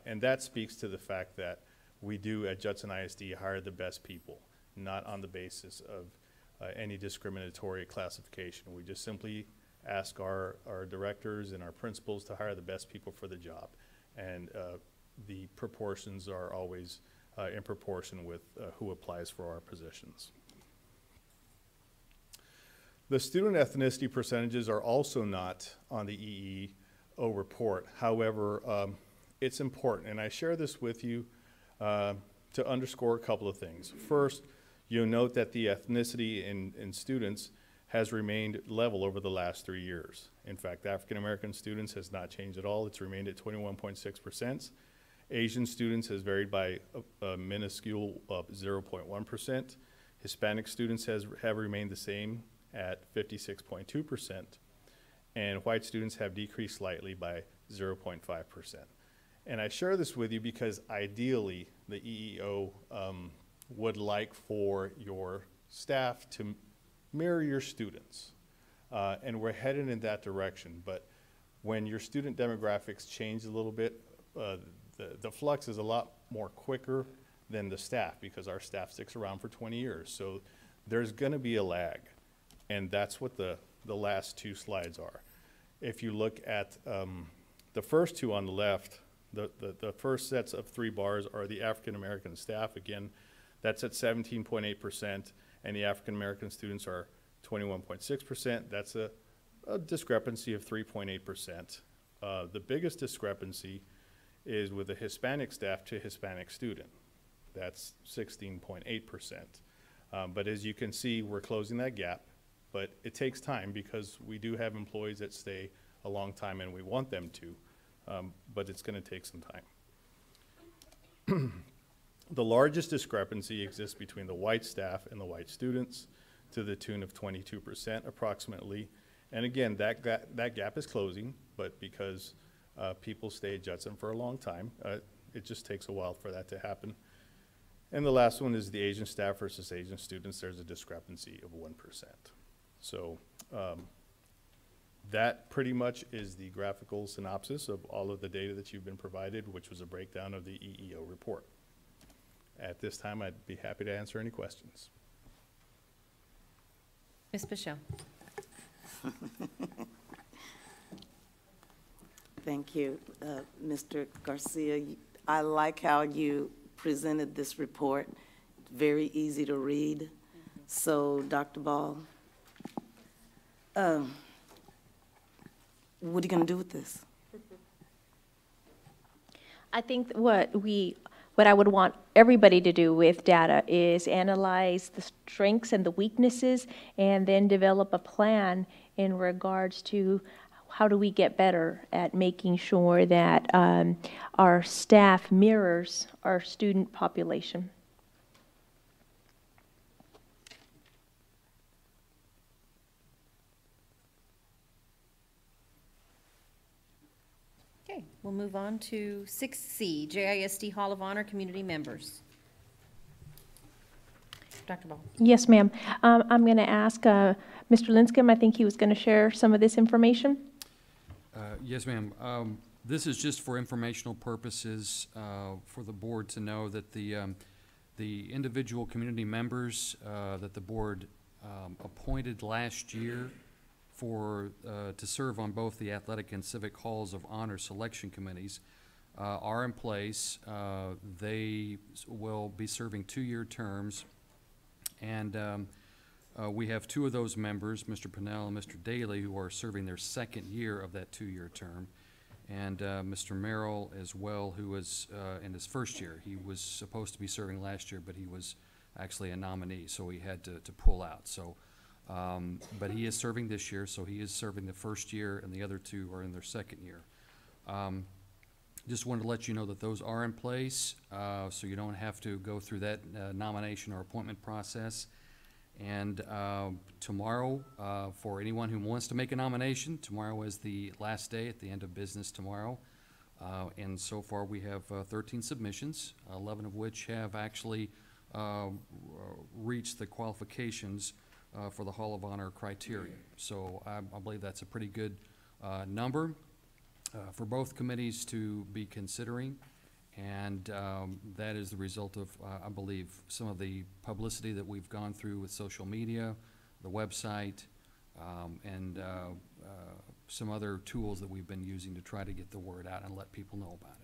And that speaks to the fact that we do at Judson ISD hire the best people, not on the basis of any discriminatory classification. We just simply ask our directors and our principals to hire the best people for the job. And the proportions are always in proportion with who applies for our positions. The student ethnicity percentages are also not on the EEO report. However, it's important, and I share this with you to underscore a couple of things. First, you'll note that the ethnicity in students has remained level over the last 3 years. In fact, African American students has not changed at all. It's remained at 21.6%. Asian students has varied by a minuscule of 0.1%. Hispanic students have remained the same at 56.2%. And white students have decreased slightly by 0.5%. And I share this with you because ideally the EEO would like for your staff to mirror your students. And we're headed in that direction. But When your student demographics change a little bit, the flux is a lot more quicker than the staff, because our staff sticks around for 20 years. So there's going to be a lag, and that's what the last two slides are. If you look at the first two on the left, the first sets of 3 bars are the African American staff. Again, that's at 17.8%, and the African American students are 21.6%. That's a discrepancy of 3.8%. The biggest discrepancy is with the Hispanic staff to Hispanic student. That's 16.8%. But as you can see, we're closing that gap, but it takes time because we do have employees that stay a long time and we want them to, but it's going to take some time. The largest discrepancy exists between the white staff and the white students, to the tune of 22% approximately. And again, that gap is closing, but because people stay at Judson for a long time, it just takes a while for that to happen. And the last one is the Asian staff versus Asian students. There's a discrepancy of 1%. So that pretty much is the graphical synopsis of all of the data that you've been provided, which was a breakdown of the EEO report. At this time, I'd be happy to answer any questions.
Ms. Pichelle.
Thank you, Mr. Garcia. I like how you presented this report. Very easy to read. So, Dr. Ball, what are you going to do with this?
I think what I would want everybody to do with data is analyze the strengths and the weaknesses, and then develop a plan in regards to how do we get better at making sure that our staff mirrors our student population.
Okay, we'll move on to 6C, JISD Hall of Honor Community Members. Dr. Ball.
Yes, ma'am. I'm going to ask Mr. Linscomb, I think he was going to share some of this information.
Yes, ma'am. This is just for informational purposes for the board to know that the individual community members that the board appointed last year to serve on both the athletic and civic halls of honor selection committees are in place. They will be serving 2-year terms, and we have 2 of those members, Mr. Pinnell and Mr. Daly, who are serving their 2nd year of that 2-year term, and Mr. Merrill as well, who is in his 1st year. He was supposed to be serving last year, but he was actually a nominee, so he had to pull out. So, but he is serving this year, so he is serving the 1st year, and the other 2 are in their 2nd year. Just wanted to let you know that those are in place, so you don't have to go through that nomination or appointment process. And tomorrow, for anyone who wants to make a nomination, tomorrow is the last day at the end of business tomorrow. And so far we have 13 submissions, 11 of which have actually reached the qualifications for the Hall of Honor criteria. So I believe that's a pretty good number for both committees to be considering. And that is the result of, I believe, some of the publicity that we've gone through with social media, the website, and some other tools that we've been using to try to get the word out and let people know about it.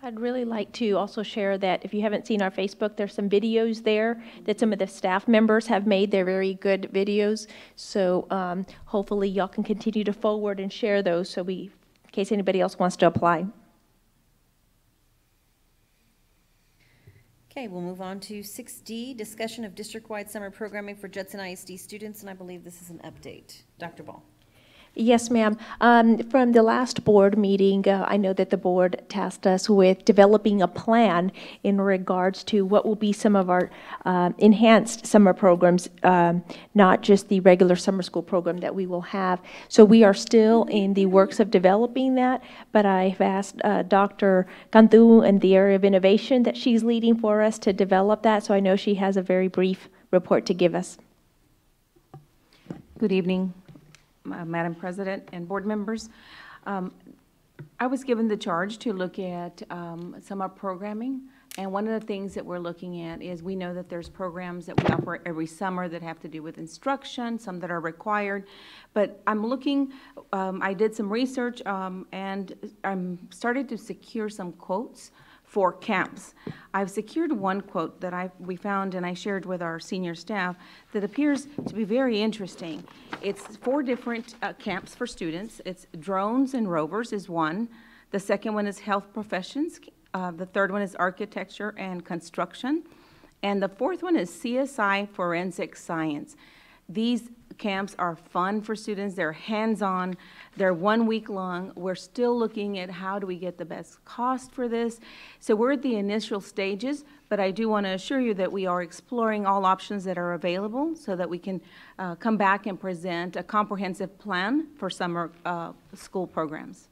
I'd really like to also share that if you haven't seen our Facebook, there's some videos there that some of the staff members have made. They're very good videos. So hopefully y'all can continue to forward and share those so in case anybody else wants to apply.
Okay, we'll move on to 6D, discussion of district-wide summer programming for Judson ISD students, and I believe this is an update. Dr. Ball.
Yes, ma'am. From the last board meeting, I know that the board tasked us with developing a plan in regards to what will be some of our enhanced summer programs, not just the regular summer school program that we will have. So we are still in the works of developing that, but I've asked Dr. Cantu in the area of innovation that she's leading for us to develop that, so I know she has a very brief report to give us.
Good evening. Madam President and board members. I was given the charge to look at summer programming, and one of the things that we're looking at is we know that there's programs that we offer every summer that have to do with instruction, some that are required, but I'm looking, I did some research, and I'm started to secure some quotes for camps. I've secured one quote that we found and I shared with our senior staff that appears to be very interesting. It's 4 different camps for students. It's drones and rovers is one. The second one is health professions. The third one is architecture and construction. And the fourth one is CSI forensic science. These camps are fun for students. They're hands-on. They're 1 week long. We're still looking at how do we get the best cost for this. So we're at the initial stages, but I do want to assure you that we are exploring all options that are available so that we can come back and present a comprehensive plan for summer school programs.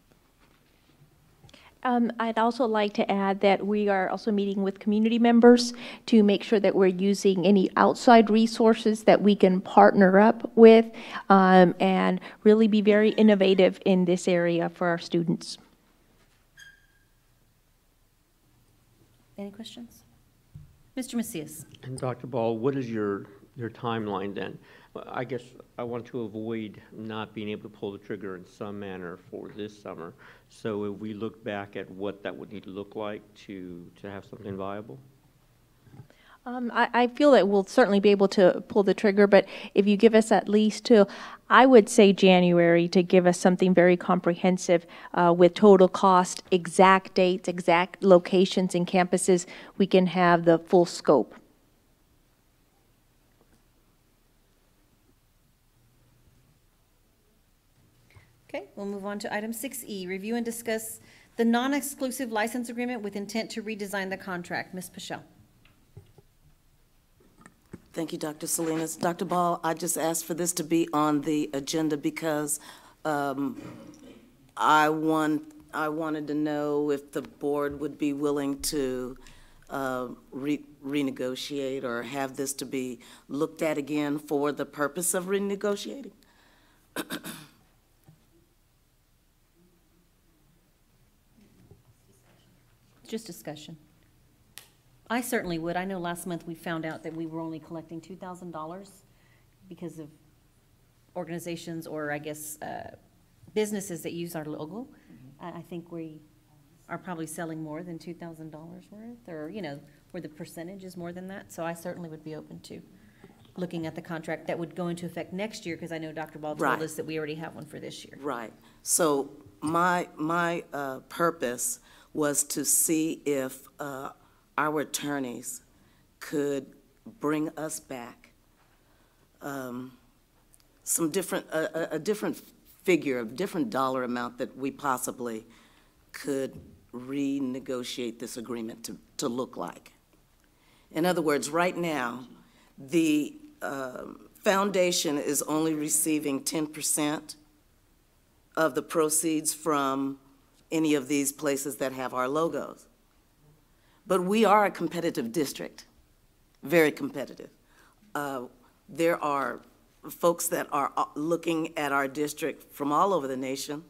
I'd also like to add that we are also meeting with community members to make sure that we're using any outside resources that we can partner up with and really be very innovative in this area for our students.
Any questions? Mr. Macias.
And Dr. Ball, what is your timeline then? I guess I want to avoid not being able to pull the trigger in some manner for this summer. So if we look back at what that would need to look like to have something viable?
I feel that we'll certainly be able to pull the trigger, but if you give us at least till, I would say January, to give us something very comprehensive with total cost, exact dates, exact locations and campuses, we can have the full scope.
Okay, we'll move on to item 6E, review and discuss the non-exclusive license agreement with intent to redesign the contract. Ms. Pichelle.
Thank you, Dr. Salinas. Dr. Ball, I just asked for this to be on the agenda because I wanted to know if the board would be willing to renegotiate or have this to be looked at again for the purpose of renegotiating.
Just discussion. I certainly would. I know last month we found out that we were only collecting $2,000 because of organizations or I guess businesses that use our logo. I think we are probably selling more than $2,000 worth, or you know, where the percentage is more than that. So I certainly would be open to looking at the contract that would go into effect next year, because I know Dr. Ball told us that we already have one for this year.
Right. So my purpose was to see if our attorneys could bring us back some different, a different figure, a different dollar amount that we possibly could renegotiate this agreement to look like. In other words, right now, the foundation is only receiving 10% of the proceeds from any of these places that have our logos. But we are a competitive district, very competitive. There are folks that are looking at our district from all over the nation,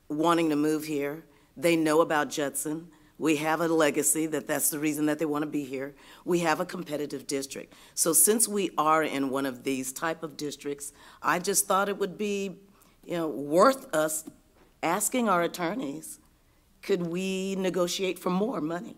wanting to move here. They know about Judson. We have a legacy that's the reason that they want to be here. We have a competitive district. So since we are in one of these type of districts, I just thought it would be, you know, worth us asking our attorneys, could we negotiate for more money?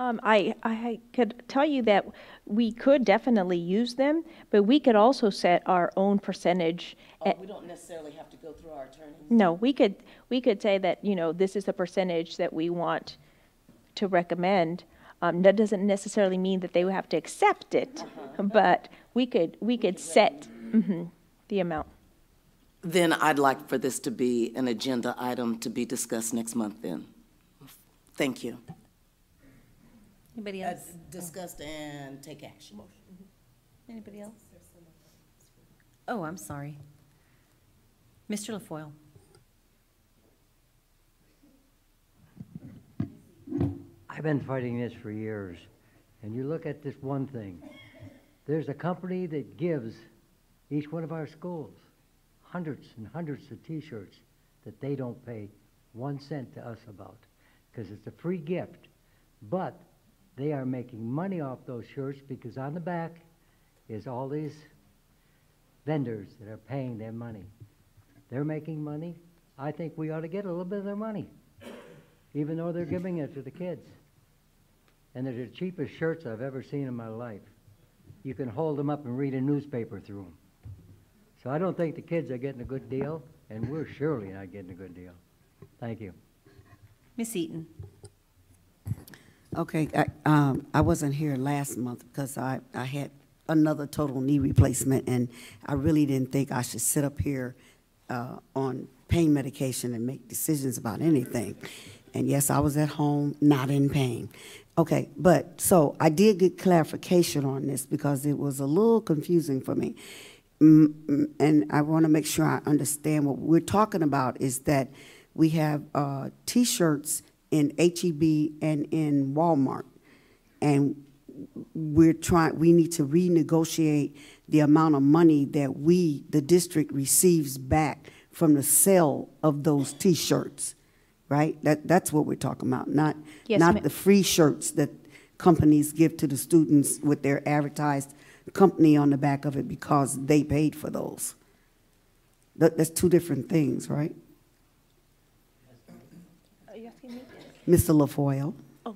I could tell you that we could definitely use them, but we could also set our own percentage.
Oh, we don't necessarily have to go through our attorneys?
No, we could say that, you know, this is the percentage that we want to recommend. That doesn't necessarily mean that they would have to accept it, but we could set the amount.
Then I'd like for this to be an agenda item to be discussed next month then. Thank you.
Anybody else?
Discussed and take action.
Anybody else? Oh, I'm sorry. Mr. LaFoyle.
I've been fighting this for years, and you look at this one thing, There's a company that gives each one of our schools hundreds and hundreds of T-shirts that they don't pay 1 cent to us about, because it's a free gift. But they are making money off those shirts because on the back is all these vendors that are paying them money. They're making money. I think we ought to get a little bit of their money, even though they're giving it to the kids. And they're the cheapest shirts I've ever seen in my life. You can hold them up and read a newspaper through them. So I don't think the kids are getting a good deal, and we're surely not getting a good deal. Thank you.
Ms. Eaton.
Okay, I wasn't here last month because I had another total knee replacement, and I really didn't think I should sit up here on pain medication and make decisions about anything. And yes, I was at home, not in pain. Okay, but so I did get clarification on this because it was a little confusing for me. And I want to make sure I understand what we're talking about is that we have T-shirts in H-E-B and in Walmart, and we need to renegotiate the amount of money that the district receives back from the sale of those T-shirts, right? That's what we're talking about, not the free shirts that companies give to the students with their advertised company on the back of it because they paid for those. That's two different things, right?
Are you asking me?
Mr. LaFoyle.
Oh.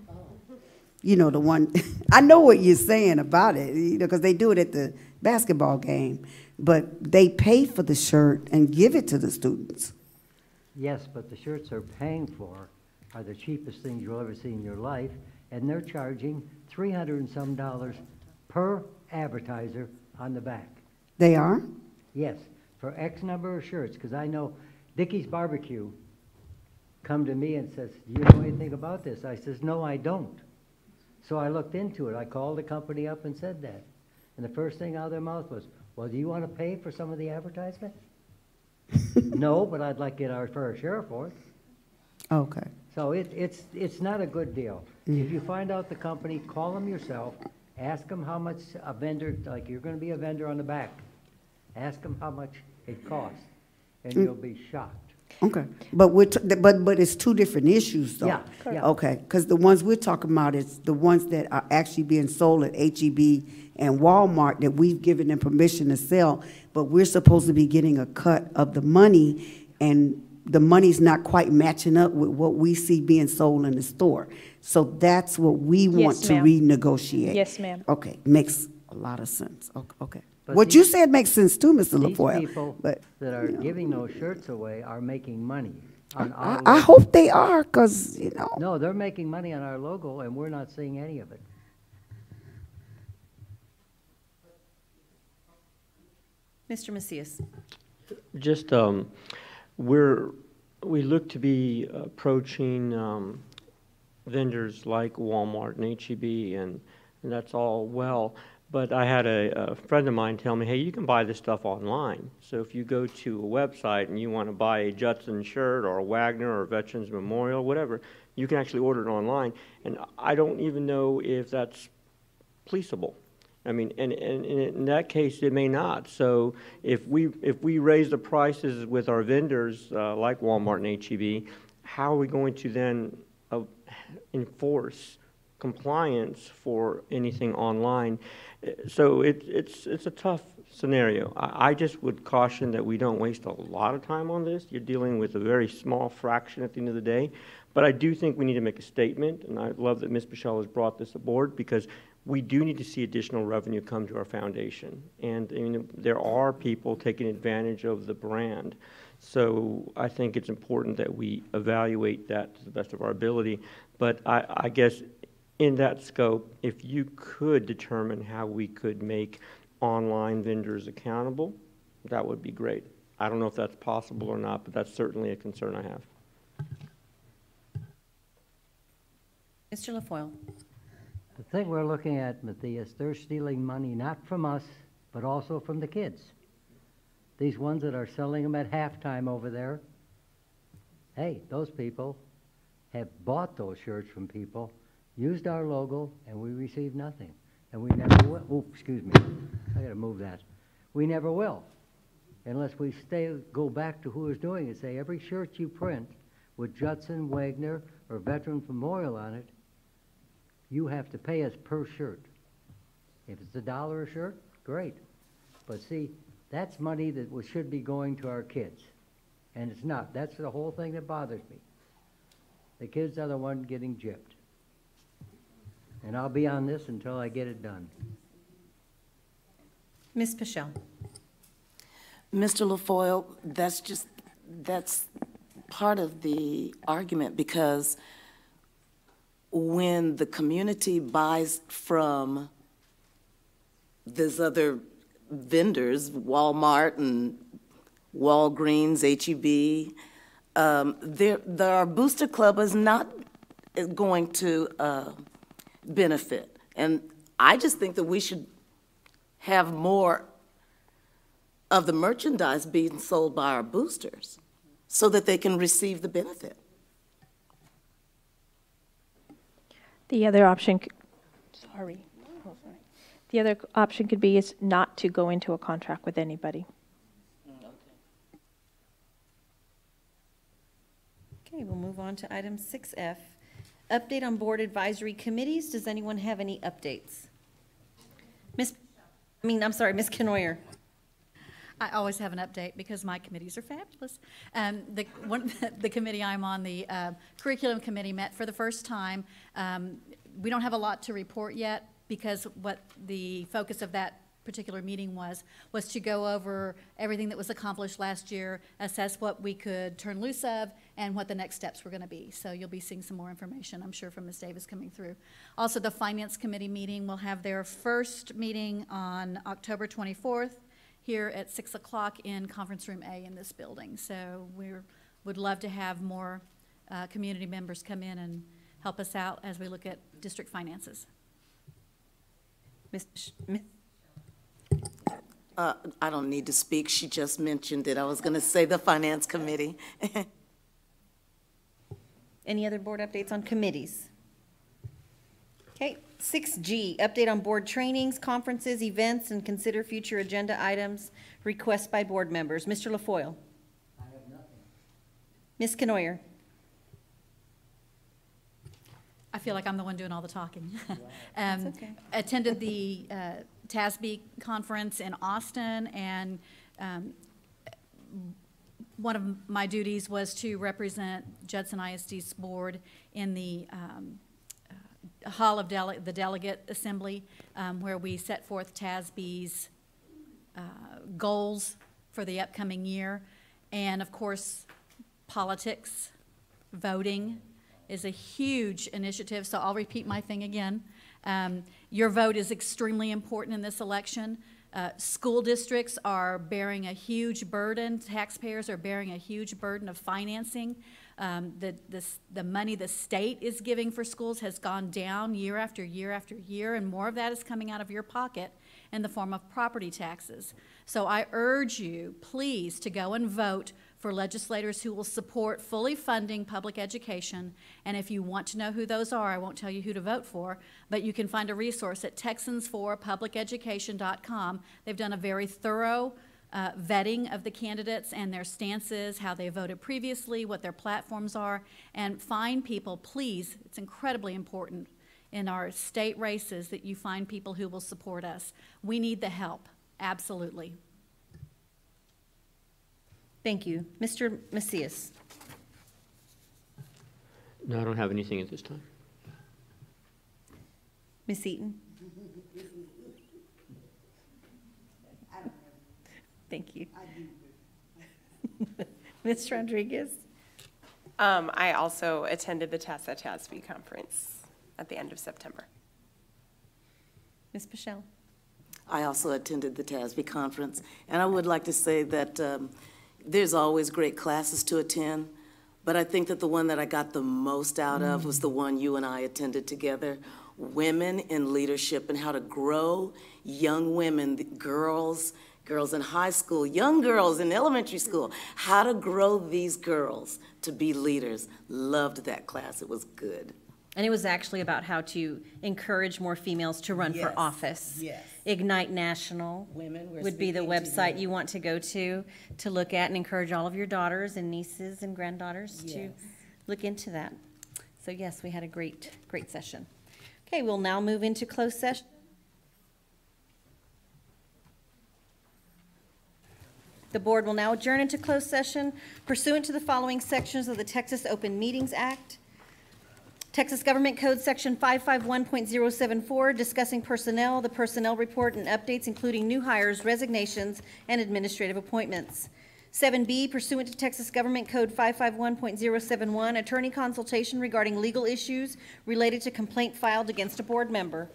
You know, the one, I know what you're saying about it, you know, because they do it at the basketball game, but they pay for the shirt and give it to the students.
Yes, but the shirts they're paying for are the cheapest things you'll ever see in your life, and they're charging $300 and some per advertiser on the back.
They are?
Yes, for X number of shirts, because I know Dickey's Barbecue come to me and says, do you know anything about this? I says, no, I don't. So I looked into it. I called the company up and said that. And the first thing out of their mouth was, well, do you want to pay for some of the advertisement? No, but I'd like to get our fair share for it.
Okay.
So it's not a good deal. If you find out the company, call them yourself, ask them how much a vendor, like you're going to be a vendor on the back, ask them how much it costs, and you'll be shocked.
Okay, but but it's two different issues, though.
Yeah.
Okay, because the ones we're talking about is the ones that are actually being sold at H-E-B and Walmart that we've given them permission to sell, but we're supposed to be getting a cut of the money, and the money's not quite matching up with what we see being sold in the store. So that's what we want to renegotiate.
Yes, ma'am.
Okay, makes a lot of sense. Okay.
But
What you said makes sense too, Mr. LaFoyle.
These people that are giving those shirts away are making money on our
I hope they are, because, you know.
No, they're making money on our logo, and we're not seeing any of it.
Mr. Macias.
Just, we look to be approaching vendors like Walmart and H-E-B, and that's all well. But I had a friend of mine tell me, hey, you can buy this stuff online. So if you go to a website and you want to buy a Judson shirt or a Wagner or a Veterans Memorial, whatever, you can actually order it online. And I don't even know if that's policeable. I mean, and in that case, it may not. So if we raise the prices with our vendors like Walmart and H-E-B, how are we going to then enforce compliance for anything online? So it's a tough scenario. I just would caution that we don't waste a lot of time on this. You're dealing with a very small fraction at the end of the day. But I do think we need to make a statement, and I love that Ms. Michelle has brought this aboard, because we do need to see additional revenue come to our foundation. And there are people taking advantage of the brand. So I think it's important that we evaluate that to the best of our ability. But I guess in that scope, if you could determine how we could make online vendors accountable, that would be great. I don't know if that's possible or not, but that's certainly a concern I have.
Mr. LaFoyle.
The thing we're looking at, Matthias, they're stealing money not from us, but also from the kids. These ones that are selling them at halftime over there, hey, those people have bought those shirts from people, used our logo, and we received nothing. and we never will. Oh, excuse me, I gotta move that. We never will, unless we go back to who is doing it. Say every shirt you print with Judson, Wagner, or Veterans Memorial on it, you have to pay us per shirt. If it's $1 a shirt, great. But see, that's money that should be going to our kids, and it's not. That's the whole thing that bothers me. The kids are the one getting gypped. And I'll be on this until I get it done.
Ms. Pichelle.
Mr. LaFoyle, that's part of the argument, because when the community buys from these other vendors, Walmart and Walgreens, H-E-B, our booster club is not going to benefit. And I just think that we should have more of the merchandise being sold by our boosters so that they can receive the benefit.
The other option, the other option could be is not to go into a contract with anybody.
Okay, we'll move on to item 6F. Update on board advisory committees. Does anyone have any updates? Ms. Knoyer.
I always have an update because my committees are fabulous. The committee I'm on, the curriculum committee, met for the first time. We don't have a lot to report yet because what the focus of that particular meeting was to go over everything that was accomplished last year, assess what we could turn loose of, and what the next steps were going to be. So you'll be seeing some more information, I'm sure, from Ms. Davis coming through. Also, the Finance Committee meeting will have their first meeting on October 24th here at 6 o'clock in Conference Room A in this building. So we would love to have more community members come in and help us out as we look at district finances.
I don't need to speak. She just mentioned it. I was going to say the Finance Committee.
Any other board updates on committees? Okay, 6G, update on board trainings, conferences, events, and consider future agenda items, requests by board members. Mr. LaFoyle.
I have nothing.
Ms. Knoyer.
I feel like I'm the one doing all the talking.
That's okay.
Attended the TASB conference in Austin, and one of my duties was to represent Judson ISD's board in the hall of the delegate assembly, where we set forth TASB's goals for the upcoming year. And of course, politics, voting is a huge initiative, so I'll repeat my thing again. Your vote is extremely important in this election. School districts are bearing a huge burden. Taxpayers are bearing a huge burden of financing. The money the state is giving for schools has gone down year after year after year, and more of that is coming out of your pocket in the form of property taxes. So I urge you, please, to go and vote for legislators who will support fully funding public education. And if you want to know who those are, I won't tell you who to vote for, but you can find a resource at texansforpubliceducation.com. They've done a very thorough vetting of the candidates and their stances, how they voted previously, what their platforms are, and find people, please, it's incredibly important in our state races that you find people who will support us. We need the help, absolutely.
Thank you. Mr. Macias.
No, I don't have anything at this time.
Ms. Eaton. Thank you. Ms. Rodriguez.
I also attended the TASA TASB conference at the end of September.
Ms. Pichelle.
I also attended the TASB conference, and I would like to say that there's always great classes to attend, but I think that the one that I got the most out of was the one you and I attended together, Women in Leadership, and how to grow young women, girls in high school, young girls in elementary school, how to grow these girls to be leaders. Loved that class. It was good.
And it was actually about how to encourage more females to run for
Yes,
office.
yes.
Ignite National
Women, we're
would be the
speaking to
website
you.
you want to go to look at and encourage all of your daughters and nieces and granddaughters to
Yes.
look into that. So yes, we had a great session. Okay, we'll now move into closed session. The board will now adjourn into closed session pursuant to the following sections of the Texas Open Meetings Act. Texas Government Code Section 551.074, discussing personnel, the personnel report, and updates, including new hires, resignations, and administrative appointments. 7B, pursuant to Texas Government Code 551.071, attorney consultation regarding legal issues related to complaint filed against a board member.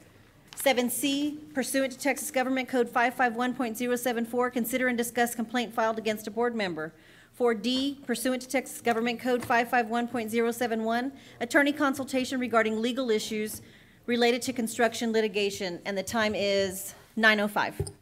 7C, pursuant to Texas Government Code 551.074, consider and discuss complaint filed against a board member. 4D, pursuant to Texas Government Code 551.071, attorney consultation regarding legal issues related to construction litigation, and the time is 9:05.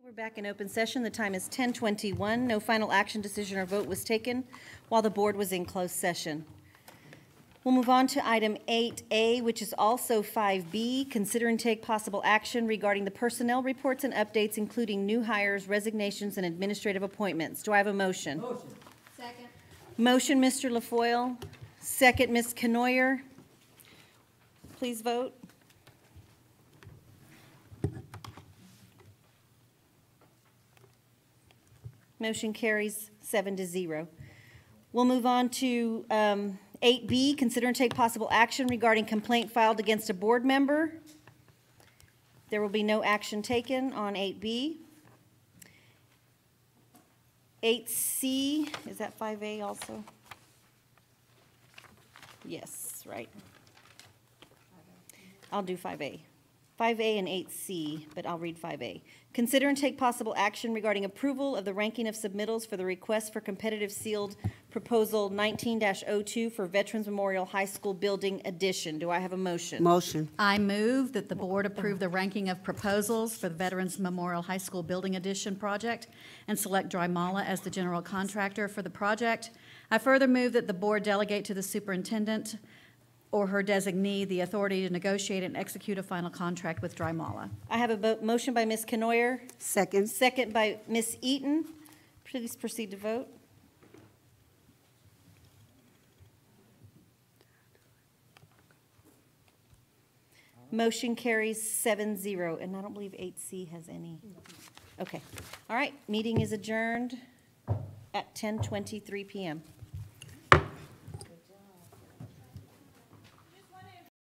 We're back in open session. The time is 10:21. No final action, decision, or vote was taken while the board was in closed session. We'll move on to item 8A, which is also 5B. Consider and take possible action regarding the personnel reports and updates, including new hires, resignations, and administrative appointments. Do I have a motion?
Motion. Second.
Motion, Mr. LaFoille. Second, Ms. Canoyer. Please vote. Motion carries 7-0. We'll move on to 8B, consider and take possible action regarding complaint filed against a board member. There will be no action taken on 8B. 8C, is that 5A also? Yes, right. I'll do 5A. 5A and 8C, but I'll read 5A. Consider and take possible action regarding approval of the ranking of submittals for the request for competitive sealed proposal 19-02 for Veterans Memorial High School Building Addition. Do I have a motion?
Motion.
I move that the board approve the ranking of proposals for the Veterans Memorial High School Building Addition project and select Drymala as the general contractor for the project. I further move that the board delegate to the superintendent or her designee the authority to negotiate and execute a final contract with Drymala.
I have a motion by Ms. Canoyer.
Second.
Second by Ms. Eaton. Please proceed to vote. Motion carries 7-0, and I don't believe 8C has any. Okay. All right, meeting is adjourned at 10:23 p.m.